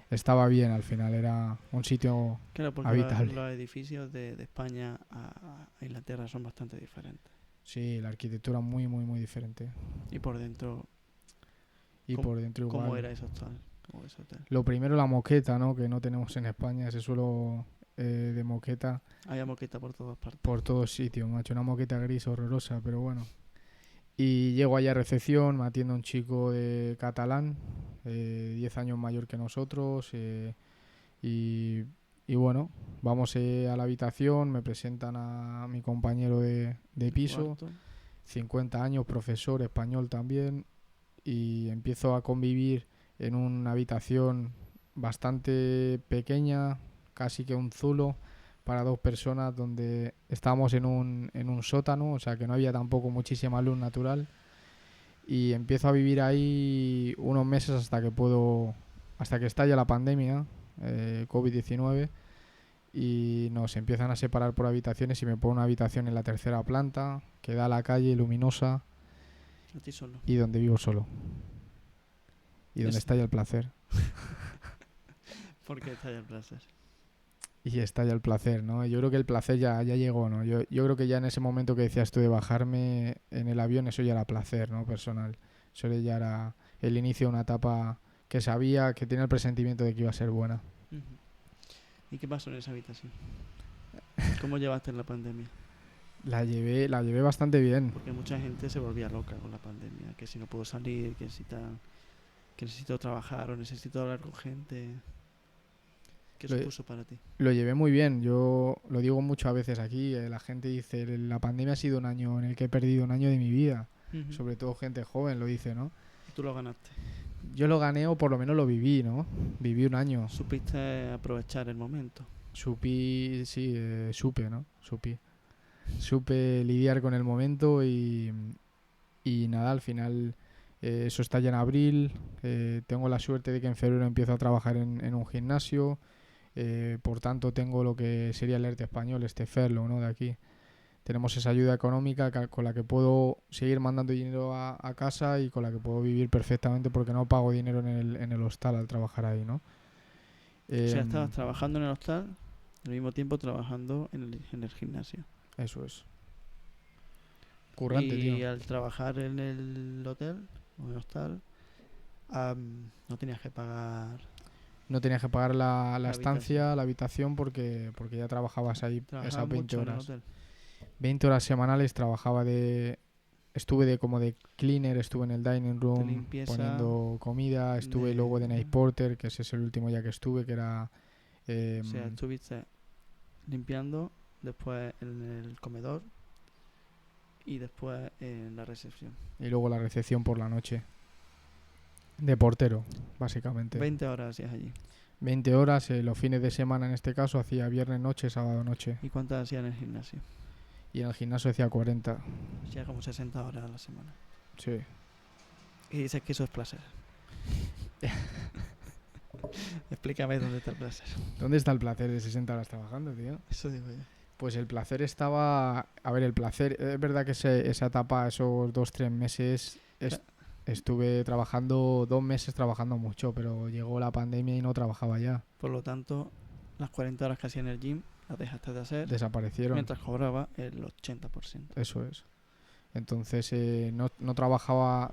estaba bien al final, era un sitio Claro, porque habitable. los edificios de España a Inglaterra son bastante diferentes. Sí, la arquitectura muy, muy, muy diferente. Y por dentro, Y ¿cómo, por dentro cómo igual. era ese hostal? O ese hotel? Lo primero la moqueta, ¿no? Que no tenemos en España, ese suelo de moqueta Había moqueta por todas partes. por todos sitios, macho. Una moqueta gris horrorosa, pero bueno. Y llego allá a recepción, me atiende un chico de catalán, 10 años mayor que nosotros, y, y bueno, vamos a la habitación, me presentan a mi compañero de El piso, cuarto. 50 años, profesor español también, y empiezo a convivir en una habitación bastante pequeña, casi que un zulo para dos personas donde estábamos en un sótano, o sea que no había tampoco muchísima luz natural y empiezo a vivir ahí unos meses hasta que estalla la pandemia, COVID-19 y nos empiezan a separar por habitaciones y me pongo una habitación en la tercera planta que da a la calle luminosa A ti solo. y donde vivo solo y donde Es estalla el placer. porque está ya el placer. Y estalla el placer, ¿no? Yo creo que el placer ya llegó, ¿no? Yo creo que ya en ese momento que decías tú de bajarme en el avión, eso ya era placer, ¿no? Personal. Eso ya era el inicio de una etapa que sabía, que tenía el presentimiento de que iba a ser buena. Ujú. ¿Y qué pasó en esa habitación? ¿Cómo llevaste la pandemia? La llevé bastante bien. Porque mucha gente se volvía loca con la pandemia. Que si no puedo salir, que necesito trabajar o necesito hablar con gente. ¿Qué Lo, supuso para ti? lo llevé muy bien. Yo lo digo muchas veces aquí. La gente dice, la pandemia ha sido un año en el que he perdido un año de mi vida. Ujú. Sobre todo gente joven lo dice, ¿no? Y tú lo ganaste. yo lo gané o por lo menos lo viví, ¿no? Viví un año. Supiste aprovechar el momento. Supe, ¿no? Supe lidiar con el momento y nada, al final eso está ya en abril. Tengo la suerte de que en febrero empiezo a trabajar en un gimnasio. Por tanto, tengo lo que sería el ERTE español, este FERLO, ¿no? De aquí. Tenemos esa ayuda económica con la que puedo seguir mandando dinero a casa y con la que puedo vivir perfectamente porque no pago dinero en el hostal al trabajar ahí, ¿no? O sea, Em, estabas trabajando en el hostal, al mismo tiempo trabajando en el gimnasio. Eso es. Currante, Y tío. al trabajar en el hotel o en el hostal, no tenías que pagar. No tenías que pagar la La estancia, la habitación, porque ya trabajabas ahí ¿Trabajabas esas 20 mucho en el horas. hotel? 20 horas semanales estuve de como de cleaner, estuve en el dining De room limpieza, poniendo comida, estuve luego de night porter, que ese es el último día que estuve, que era... o sea, em, estuviste limpiando, después en el comedor y después en la recepción. y luego la recepción por la noche. De portero, básicamente. 20 horas hacías allí. 20 horas, los fines de semana en este caso, hacía viernes noche, sábado noche. ¿Y cuántas hacías en el gimnasio? Y en el gimnasio hacía 40. Hacía como 60 horas a la semana. Sí. Y dices que eso es placer. Explícame dónde está el placer. ¿Dónde está el placer de 60 horas trabajando, tío? Eso digo yo. Pues el placer estaba... A ver, el placer... Es verdad que esa etapa, esos 2-3 meses, estuve trabajando 2 meses trabajando mucho, pero llegó la pandemia y no trabajaba ya. Por lo tanto, las 40 horas que hacía en el gym las dejaste de hacer Desaparecieron. mientras cobraba el 80%. Eso es. Entonces no trabajaba,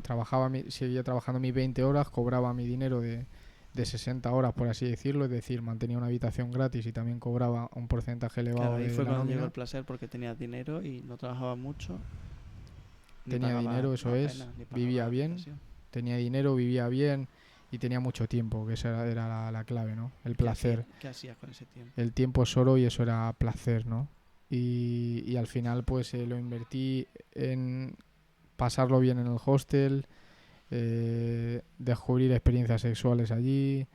seguía trabajando mis 20 horas, cobraba mi dinero de 60 horas, por así decirlo, es decir, mantenía una habitación gratis y también cobraba un porcentaje elevado Claro, ahí de fue la cuando nómina. llegó el placer porque tenías dinero y no trabajabas mucho. Tenía dinero, eso es, vivía bien, tenía dinero, vivía bien y tenía mucho tiempo, que esa era la clave, ¿no? El placer. ¿Qué hacías con ese tiempo? El tiempo es oro y eso era placer, ¿no? Y al final pues lo invertí en pasarlo bien en el hostel, descubrir experiencias sexuales allí,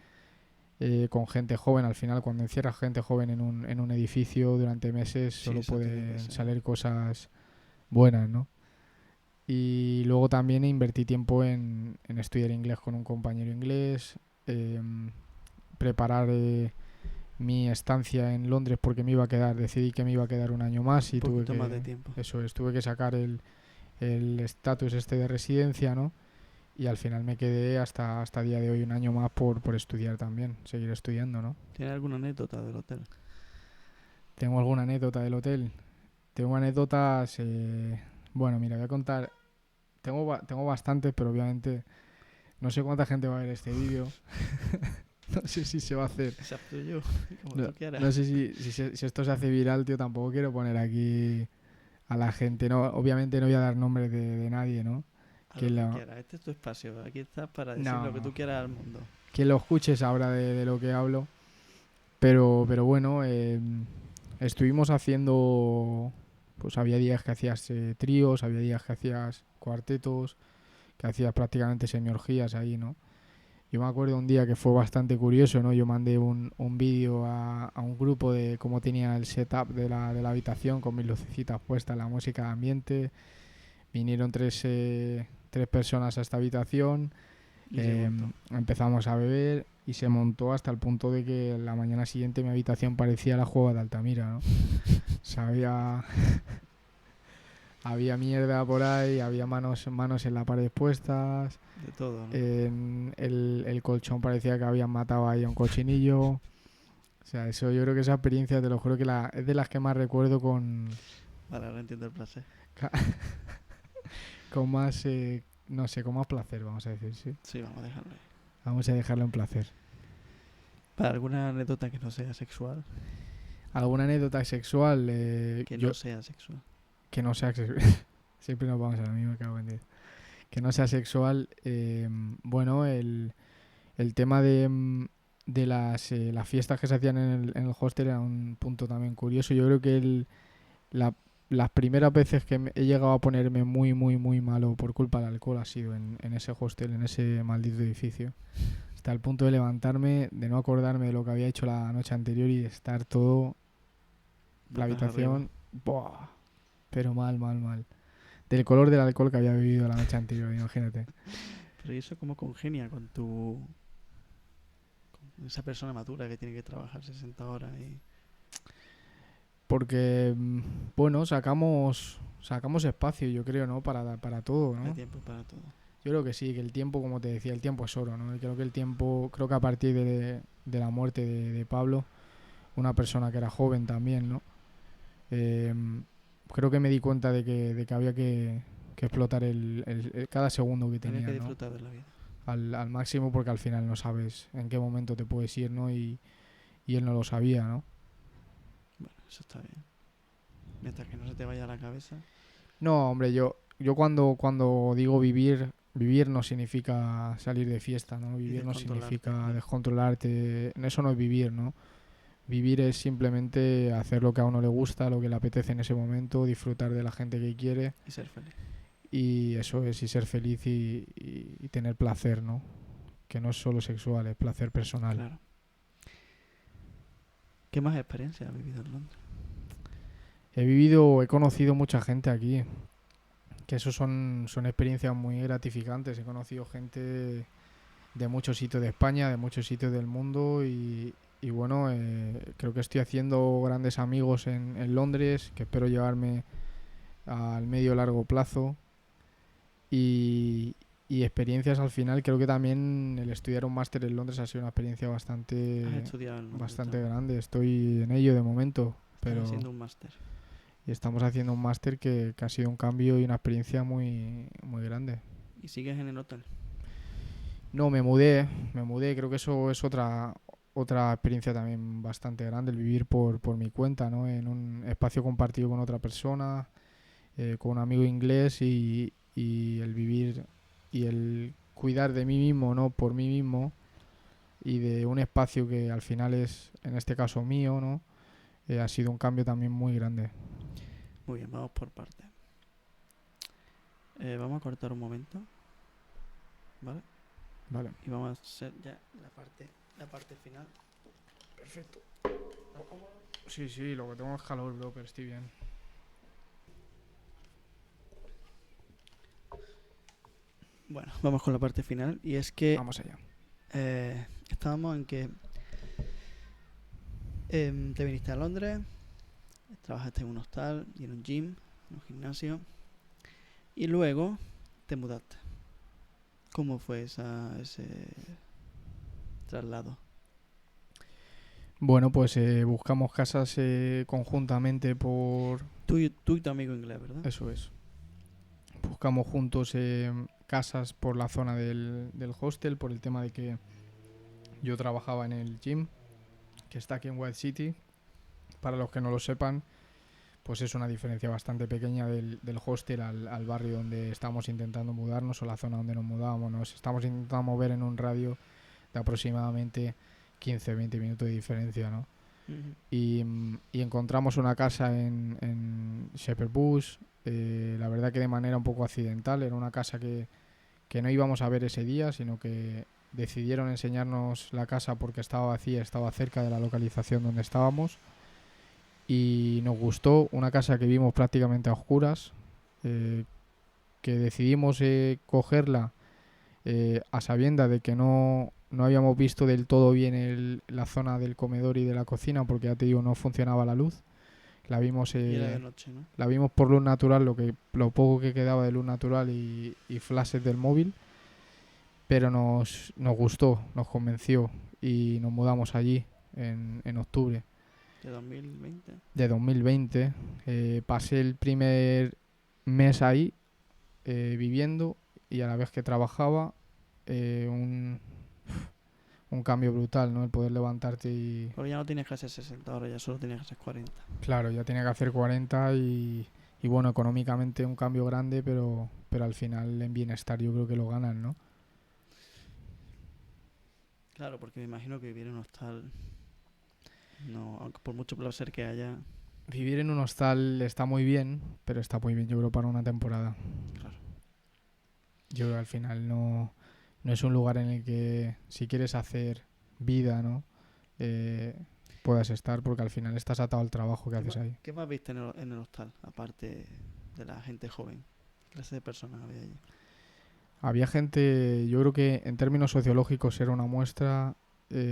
con gente joven. Al final, cuando encierras gente joven en un edificio durante meses, Sí, solo eso tiene que pueden ser. salir cosas buenas, ¿no? Y luego también invertí tiempo en estudiar inglés con un compañero inglés, preparar mi estancia en Londres porque decidí que me iba a quedar un año más y Un poquito más de tiempo. tuve que sacar el estatus este de residencia, ¿no? Y al final me quedé hasta día de hoy un año más por estudiar también, seguir estudiando, ¿no? ¿Tienes alguna anécdota del hotel? ¿Tengo alguna anécdota del hotel? Tengo anécdotas, bueno, mira, voy a contar, tengo bastantes, pero obviamente no sé cuánta gente va a ver este vídeo. No sé si se va a hacer. Exacto yo, como No, tú quieras. no sé si esto se hace viral, tío, tampoco quiero poner aquí a la gente, no, obviamente no voy a dar nombres de nadie, ¿no? A lo que quieras, este es tu espacio, aquí estás para decir lo que tú quieras al mundo. Quien lo escuche sabrá de lo que hablo. Pero bueno, estuvimos haciendo... Pues había días que hacías tríos, había días que hacías cuartetos, que hacías prácticamente semiorgías ahí, ¿no? Yo me acuerdo un día que fue bastante curioso, ¿no? Yo mandé un vídeo a un grupo de cómo tenía el setup de la habitación con mis lucecitas puestas, la música de ambiente. Vinieron tres personas a esta habitación. Y se montó. Empezamos a beber y se montó hasta el punto de que la mañana siguiente mi habitación parecía la Juega de Altamira, ¿no? O sea, había mierda por ahí, había manos en la pared puestas, De todo, ¿no? el colchón parecía que habían matado ahí a un cochinillo. O sea, eso, yo creo que esa experiencia, te lo juro que es de las que más recuerdo con Vale, ahora entiendo el placer. más, no sé, con más placer, vamos a decir, sí. Sí, vamos a dejarlo ahí. Vamos a dejarlo en placer. ¿Para alguna anécdota que no sea sexual? ¿Alguna anécdota sexual? No sea sexual. Que no sea sexual. Siempre nos vamos a la misma, cago en 10. Que no sea sexual. Bueno, el tema de las fiestas que se hacían en el hostel era un punto también curioso. Yo creo que las primeras veces que he llegado a ponerme muy, muy, muy malo por culpa del alcohol ha sido en ese hostel, en ese maldito edificio. Hasta el punto de levantarme, de no acordarme de lo que había hecho la noche anterior y de estar todo, la Patas arriba. habitación, ¡buah! Pero mal, mal, mal. Del color del alcohol que había bebido la noche anterior, imagínate. Pero ¿y eso cómo congenia con con esa persona madura que tiene que trabajar 60 horas y Porque, bueno, sacamos espacio, yo creo, ¿no? Para todo, hay ¿no? tiempo para todo? Yo creo que sí, que el tiempo, como te decía, el tiempo es oro, ¿no? Y creo que el tiempo, creo que a partir de la muerte de Pablo, una persona que era joven también, ¿no? Eh, Creo que me di cuenta de que había que explotar cada segundo que Tienes que tenía, ¿no? disfrutar de la vida. Al máximo porque al final no sabes en qué momento te puedes ir, ¿no? Y él no lo sabía, ¿no? Bueno, eso está bien. Mientras que no se te vaya a la cabeza. No, hombre, yo cuando digo vivir, vivir no significa salir de fiesta, ¿no? Y Vivir no descontrolarte, significa claro. descontrolarte, eso no es vivir, ¿no? Vivir es simplemente hacer lo que a uno le gusta, lo que le apetece en ese momento, disfrutar de la gente que quiere Y ser feliz. y eso es, y ser feliz y tener placer, ¿no? Que no es solo sexual, es placer personal. Claro. ¿Qué más experiencia has vivido en Londres? He conocido mucha gente aquí, que eso son experiencias muy gratificantes. He conocido gente de muchos sitios de España, de muchos sitios del mundo y bueno, creo que estoy haciendo grandes amigos en Londres, que espero llevarme al medio largo plazo y, y experiencias al final. Creo que también el estudiar un máster en Londres ha sido una experiencia Has bastante, estudiado en Londres bastante también. grande. Estoy en ello de momento, Estás pero haciendo un máster. y estamos haciendo un máster que ha sido un cambio y una experiencia muy, muy grande. Y sigues en el hotel. No, me mudé, creo que eso es otra experiencia también bastante grande, el vivir por mi cuenta, ¿no? En un espacio compartido con otra persona, con un amigo inglés y el vivir y el cuidar de mí mismo, ¿no? Por mí mismo y de un espacio que al final es, en este caso mío, ¿no? Ha sido un cambio también muy grande. Muy bien, vamos por partes. Vamos a cortar un momento, ¿vale? Vale. Y vamos a hacer ya la parte final. Perfecto. Sí, sí, lo que tengo es calor, bro, pero estoy bien. Bueno, vamos con la parte final. Y es que Vamos allá. estábamos en que te viniste a Londres, trabajaste en un hostal y en un gym, en un gimnasio. Y luego te mudaste. ¿Cómo fue ese traslado? Bueno, pues buscamos casas conjuntamente por... Tú y tu amigo inglés, ¿verdad? Eso es. Buscamos juntos casas por la zona del hostel, por el tema de que yo trabajaba en el gym, que está aquí en White City. Para los que no lo sepan, pues es una diferencia bastante pequeña del hostel al barrio donde estamos intentando mudarnos o la zona donde nos mudábamos. Nos estamos intentando mover en un radio de aproximadamente 15-20 minutos de diferencia, ¿no? Ujú. Y encontramos una casa en Shepherd Bush, la verdad que de manera un poco accidental. Era una casa que no íbamos a ver ese día, sino que decidieron enseñarnos la casa porque estaba vacía, estaba cerca de la localización donde estábamos y nos gustó. Una casa que vimos prácticamente a oscuras, eh, que decidimos cogerla a sabiendas de que no habíamos visto del todo bien la zona del comedor y de la cocina porque ya te digo no funcionaba la luz. La vimos, Y era de noche, ¿no? la vimos por luz natural, lo poco que quedaba de luz natural y flashes del móvil, pero nos gustó, nos convenció y nos mudamos allí en octubre De 2020. de 2020. Pasé el primer mes ahí viviendo y a la vez que trabajaba, un cambio brutal, ¿no? El poder levantarte y, Pero ya no tienes que hacer 60 horas, ya solo tienes que hacer 40. claro, ya tenía que hacer 40 y bueno, económicamente un cambio grande, pero al final en bienestar yo creo que lo ganan, ¿no? Claro, porque me imagino que vivir en un hostal, no, aunque por mucho placer que haya, Vivir en un hostal está muy bien, pero está muy bien, yo creo, para una temporada. Claro. Yo creo que al final no es un lugar en el que si quieres hacer vida, ¿no? Eh, puedas estar, porque al final estás atado al trabajo que haces ahí. ¿Qué más viste en el hostal, aparte de la gente joven? ¿Qué clase de personas había allí? Había gente, yo creo que en términos sociológicos era una muestra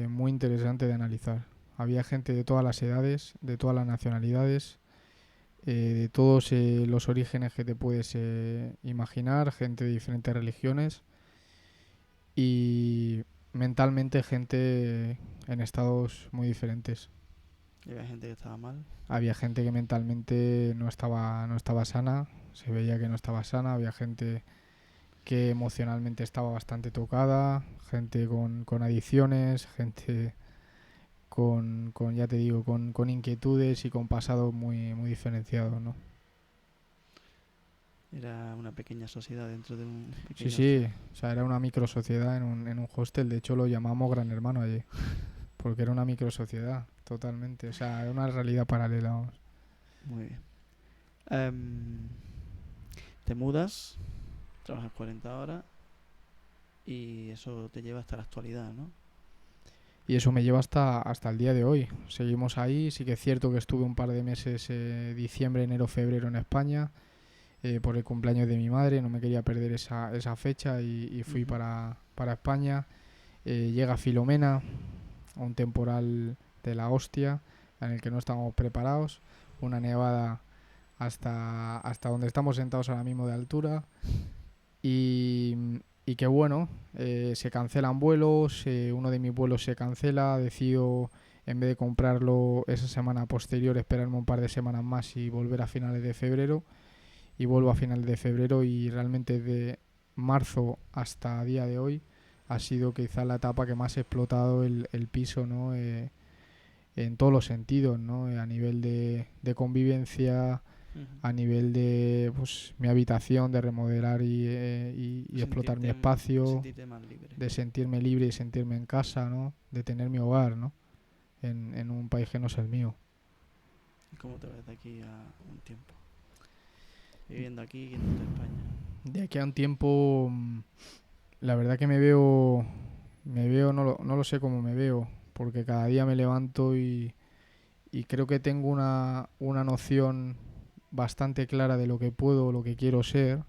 muy interesante de analizar. Había gente de todas las edades, de todas las nacionalidades, de todos los orígenes que te puedes imaginar, gente de diferentes religiones y mentalmente gente en estados muy diferentes. Y había gente que estaba mal. Había gente que mentalmente no estaba sana, se veía que no estaba sana, había gente que emocionalmente estaba bastante tocada, gente con adicciones, gente ya te digo, con inquietudes y con pasados muy diferenciados, ¿no? Era una pequeña sociedad dentro de un Sí, pequeño sí, hostal. o sea, era una micro sociedad en un hostel, de hecho lo llamamos Gran Hermano allí, porque era una micro sociedad, totalmente, o sea, era una realidad paralela, vamos. Muy bien. Em, Te mudas, trabajas 40 horas y eso te lleva hasta la actualidad, ¿no? Y eso me lleva hasta el día de hoy. Seguimos ahí, sí que es cierto que estuve un par de meses, diciembre, enero, febrero en España, por el cumpleaños de mi madre, no me quería perder esa fecha y fui Ujú. para España. Llega Filomena, un temporal de la hostia en el que no estábamos preparados, una nevada hasta donde estamos sentados ahora mismo de altura y, y que bueno, se cancelan vuelos, uno de mis vuelos se cancela, decido en vez de comprarlo esa semana posterior esperarme un par de semanas más y volver a finales de febrero y vuelvo a finales de febrero y realmente de marzo hasta día de hoy ha sido quizá la etapa que más he explotado el piso, ¿no? En todos los sentidos, ¿no? A nivel de convivencia, Ujú. a nivel de pues, mi habitación, de remodelar y explotar mi espacio, Sentirte más libre. de sentirme libre y sentirme en casa, ¿no? De tener mi hogar, ¿no? En un país que no es el mío. ¿Y cómo te ves de aquí a un tiempo? Viviendo aquí, yéndote a España. De aquí a un tiempo, la verdad que me veo, no lo sé cómo me veo, porque cada día me levanto y creo que tengo una noción bastante clara de lo que puedo, lo que quiero ser,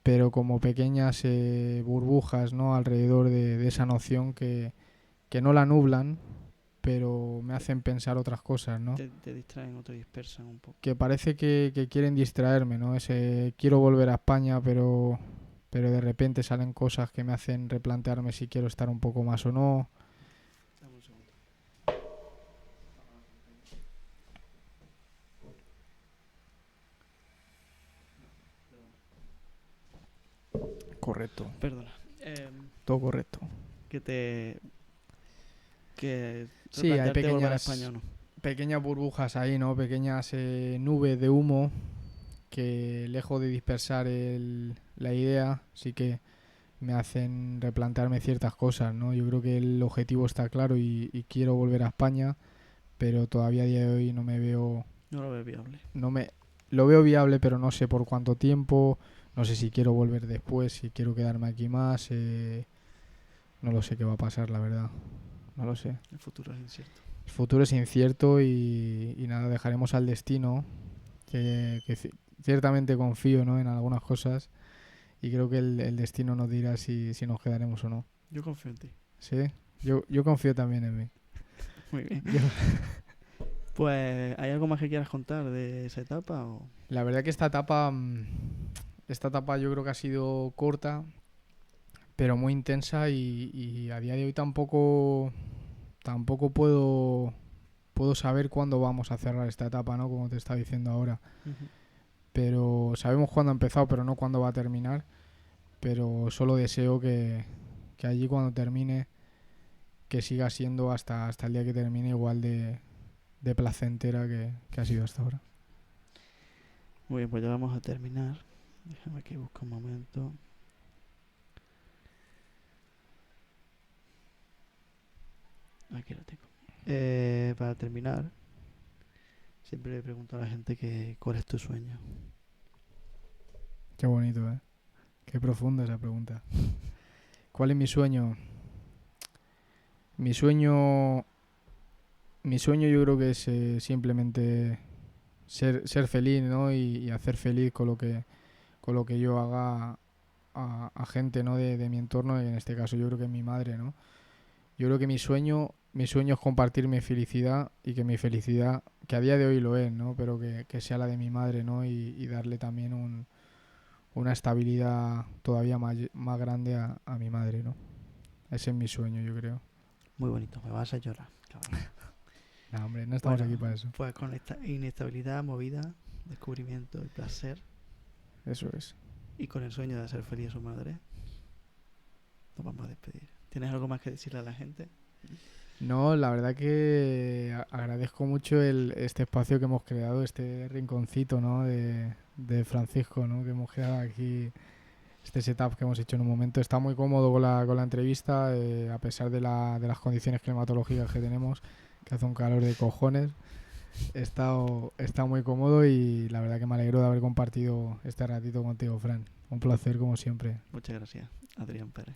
pero como pequeñas burbujas, ¿no? Alrededor de esa noción que no la nublan, pero me hacen pensar otras cosas, ¿no? Te distraen o te dispersan un poco. Que parece que quieren distraerme, ¿no? Ese quiero volver a España, pero de repente salen cosas que me hacen replantearme si quiero estar un poco más o no. Dame un segundo. Correcto, Perdona. Em, todo correcto. que te... Que Sí, hay replantearte volver a España o no. pequeñas burbujas ahí, ¿no? Pequeñas nubes de humo que lejos de dispersar la idea, sí que me hacen replantearme ciertas cosas, ¿no? Yo creo que el objetivo está claro y quiero volver a España, pero todavía a día de hoy no me veo, No lo ves viable. no me, lo veo viable, pero no sé por cuánto tiempo, no sé si quiero volver después, si quiero quedarme aquí más, no lo sé qué va a pasar, la verdad, no lo sé. El futuro es incierto. El futuro es incierto y nada, dejaremos al destino, ciertamente confío, ¿no? En algunas cosas y creo que el destino nos dirá si nos quedaremos o no. Yo confío en ti. ¿Sí? Yo confío también en mí. Muy bien. Yo, Pues, ¿hay algo más que quieras contar de esa etapa? O... la verdad que esta etapa yo creo que ha sido corta, pero muy intensa y a día de hoy tampoco puedo saber cuándo vamos a cerrar esta etapa, ¿no? Como te estaba diciendo ahora. Ujú. Pero sabemos cuándo ha empezado, pero no cuándo va a terminar. Pero solo deseo que allí cuando termine, que siga siendo hasta el día que termine igual de placentera que ha sido hasta ahora. Muy bien, pues ya vamos a terminar. Déjame que busque un momento. Aquí lo tengo. Para terminar, Siempre le pregunto a la gente cuál es tu sueño. Qué bonito, ¿eh? Qué profunda esa pregunta. ¿Cuál es mi sueño? Mi sueño, mi sueño yo creo que es simplemente ser feliz, ¿no? Y hacer feliz con lo que yo haga a gente, ¿no? De mi entorno, y en este caso yo creo que es mi madre, ¿no? Yo creo que mi sueño es compartir mi felicidad y que mi felicidad, que a día de hoy lo es, ¿no? Pero que sea la de mi madre, ¿no? Y darle también una estabilidad todavía más grande a mi madre, ¿no? Ese es mi sueño, yo creo. Muy bonito, me vas a llorar, cabrón. No, hombre, no estamos Bueno, aquí para eso. pues con esta inestabilidad, movida, descubrimiento y placer, Eso es. y con el sueño de hacer feliz a su madre, nos vamos a despedir. ¿Tienes algo más que decirle a la gente? No, la verdad que agradezco mucho este espacio que hemos creado, este rinconcito, ¿no? De Francisco, ¿no? Que hemos creado aquí, este setup que hemos hecho en un momento. Está muy cómodo con la entrevista, a pesar de las condiciones climatológicas que tenemos, que hace un calor de cojones. Está muy cómodo y la verdad que me alegro de haber compartido este ratito contigo, Fran. Un placer como siempre. Muchas gracias, Adrián Pérez.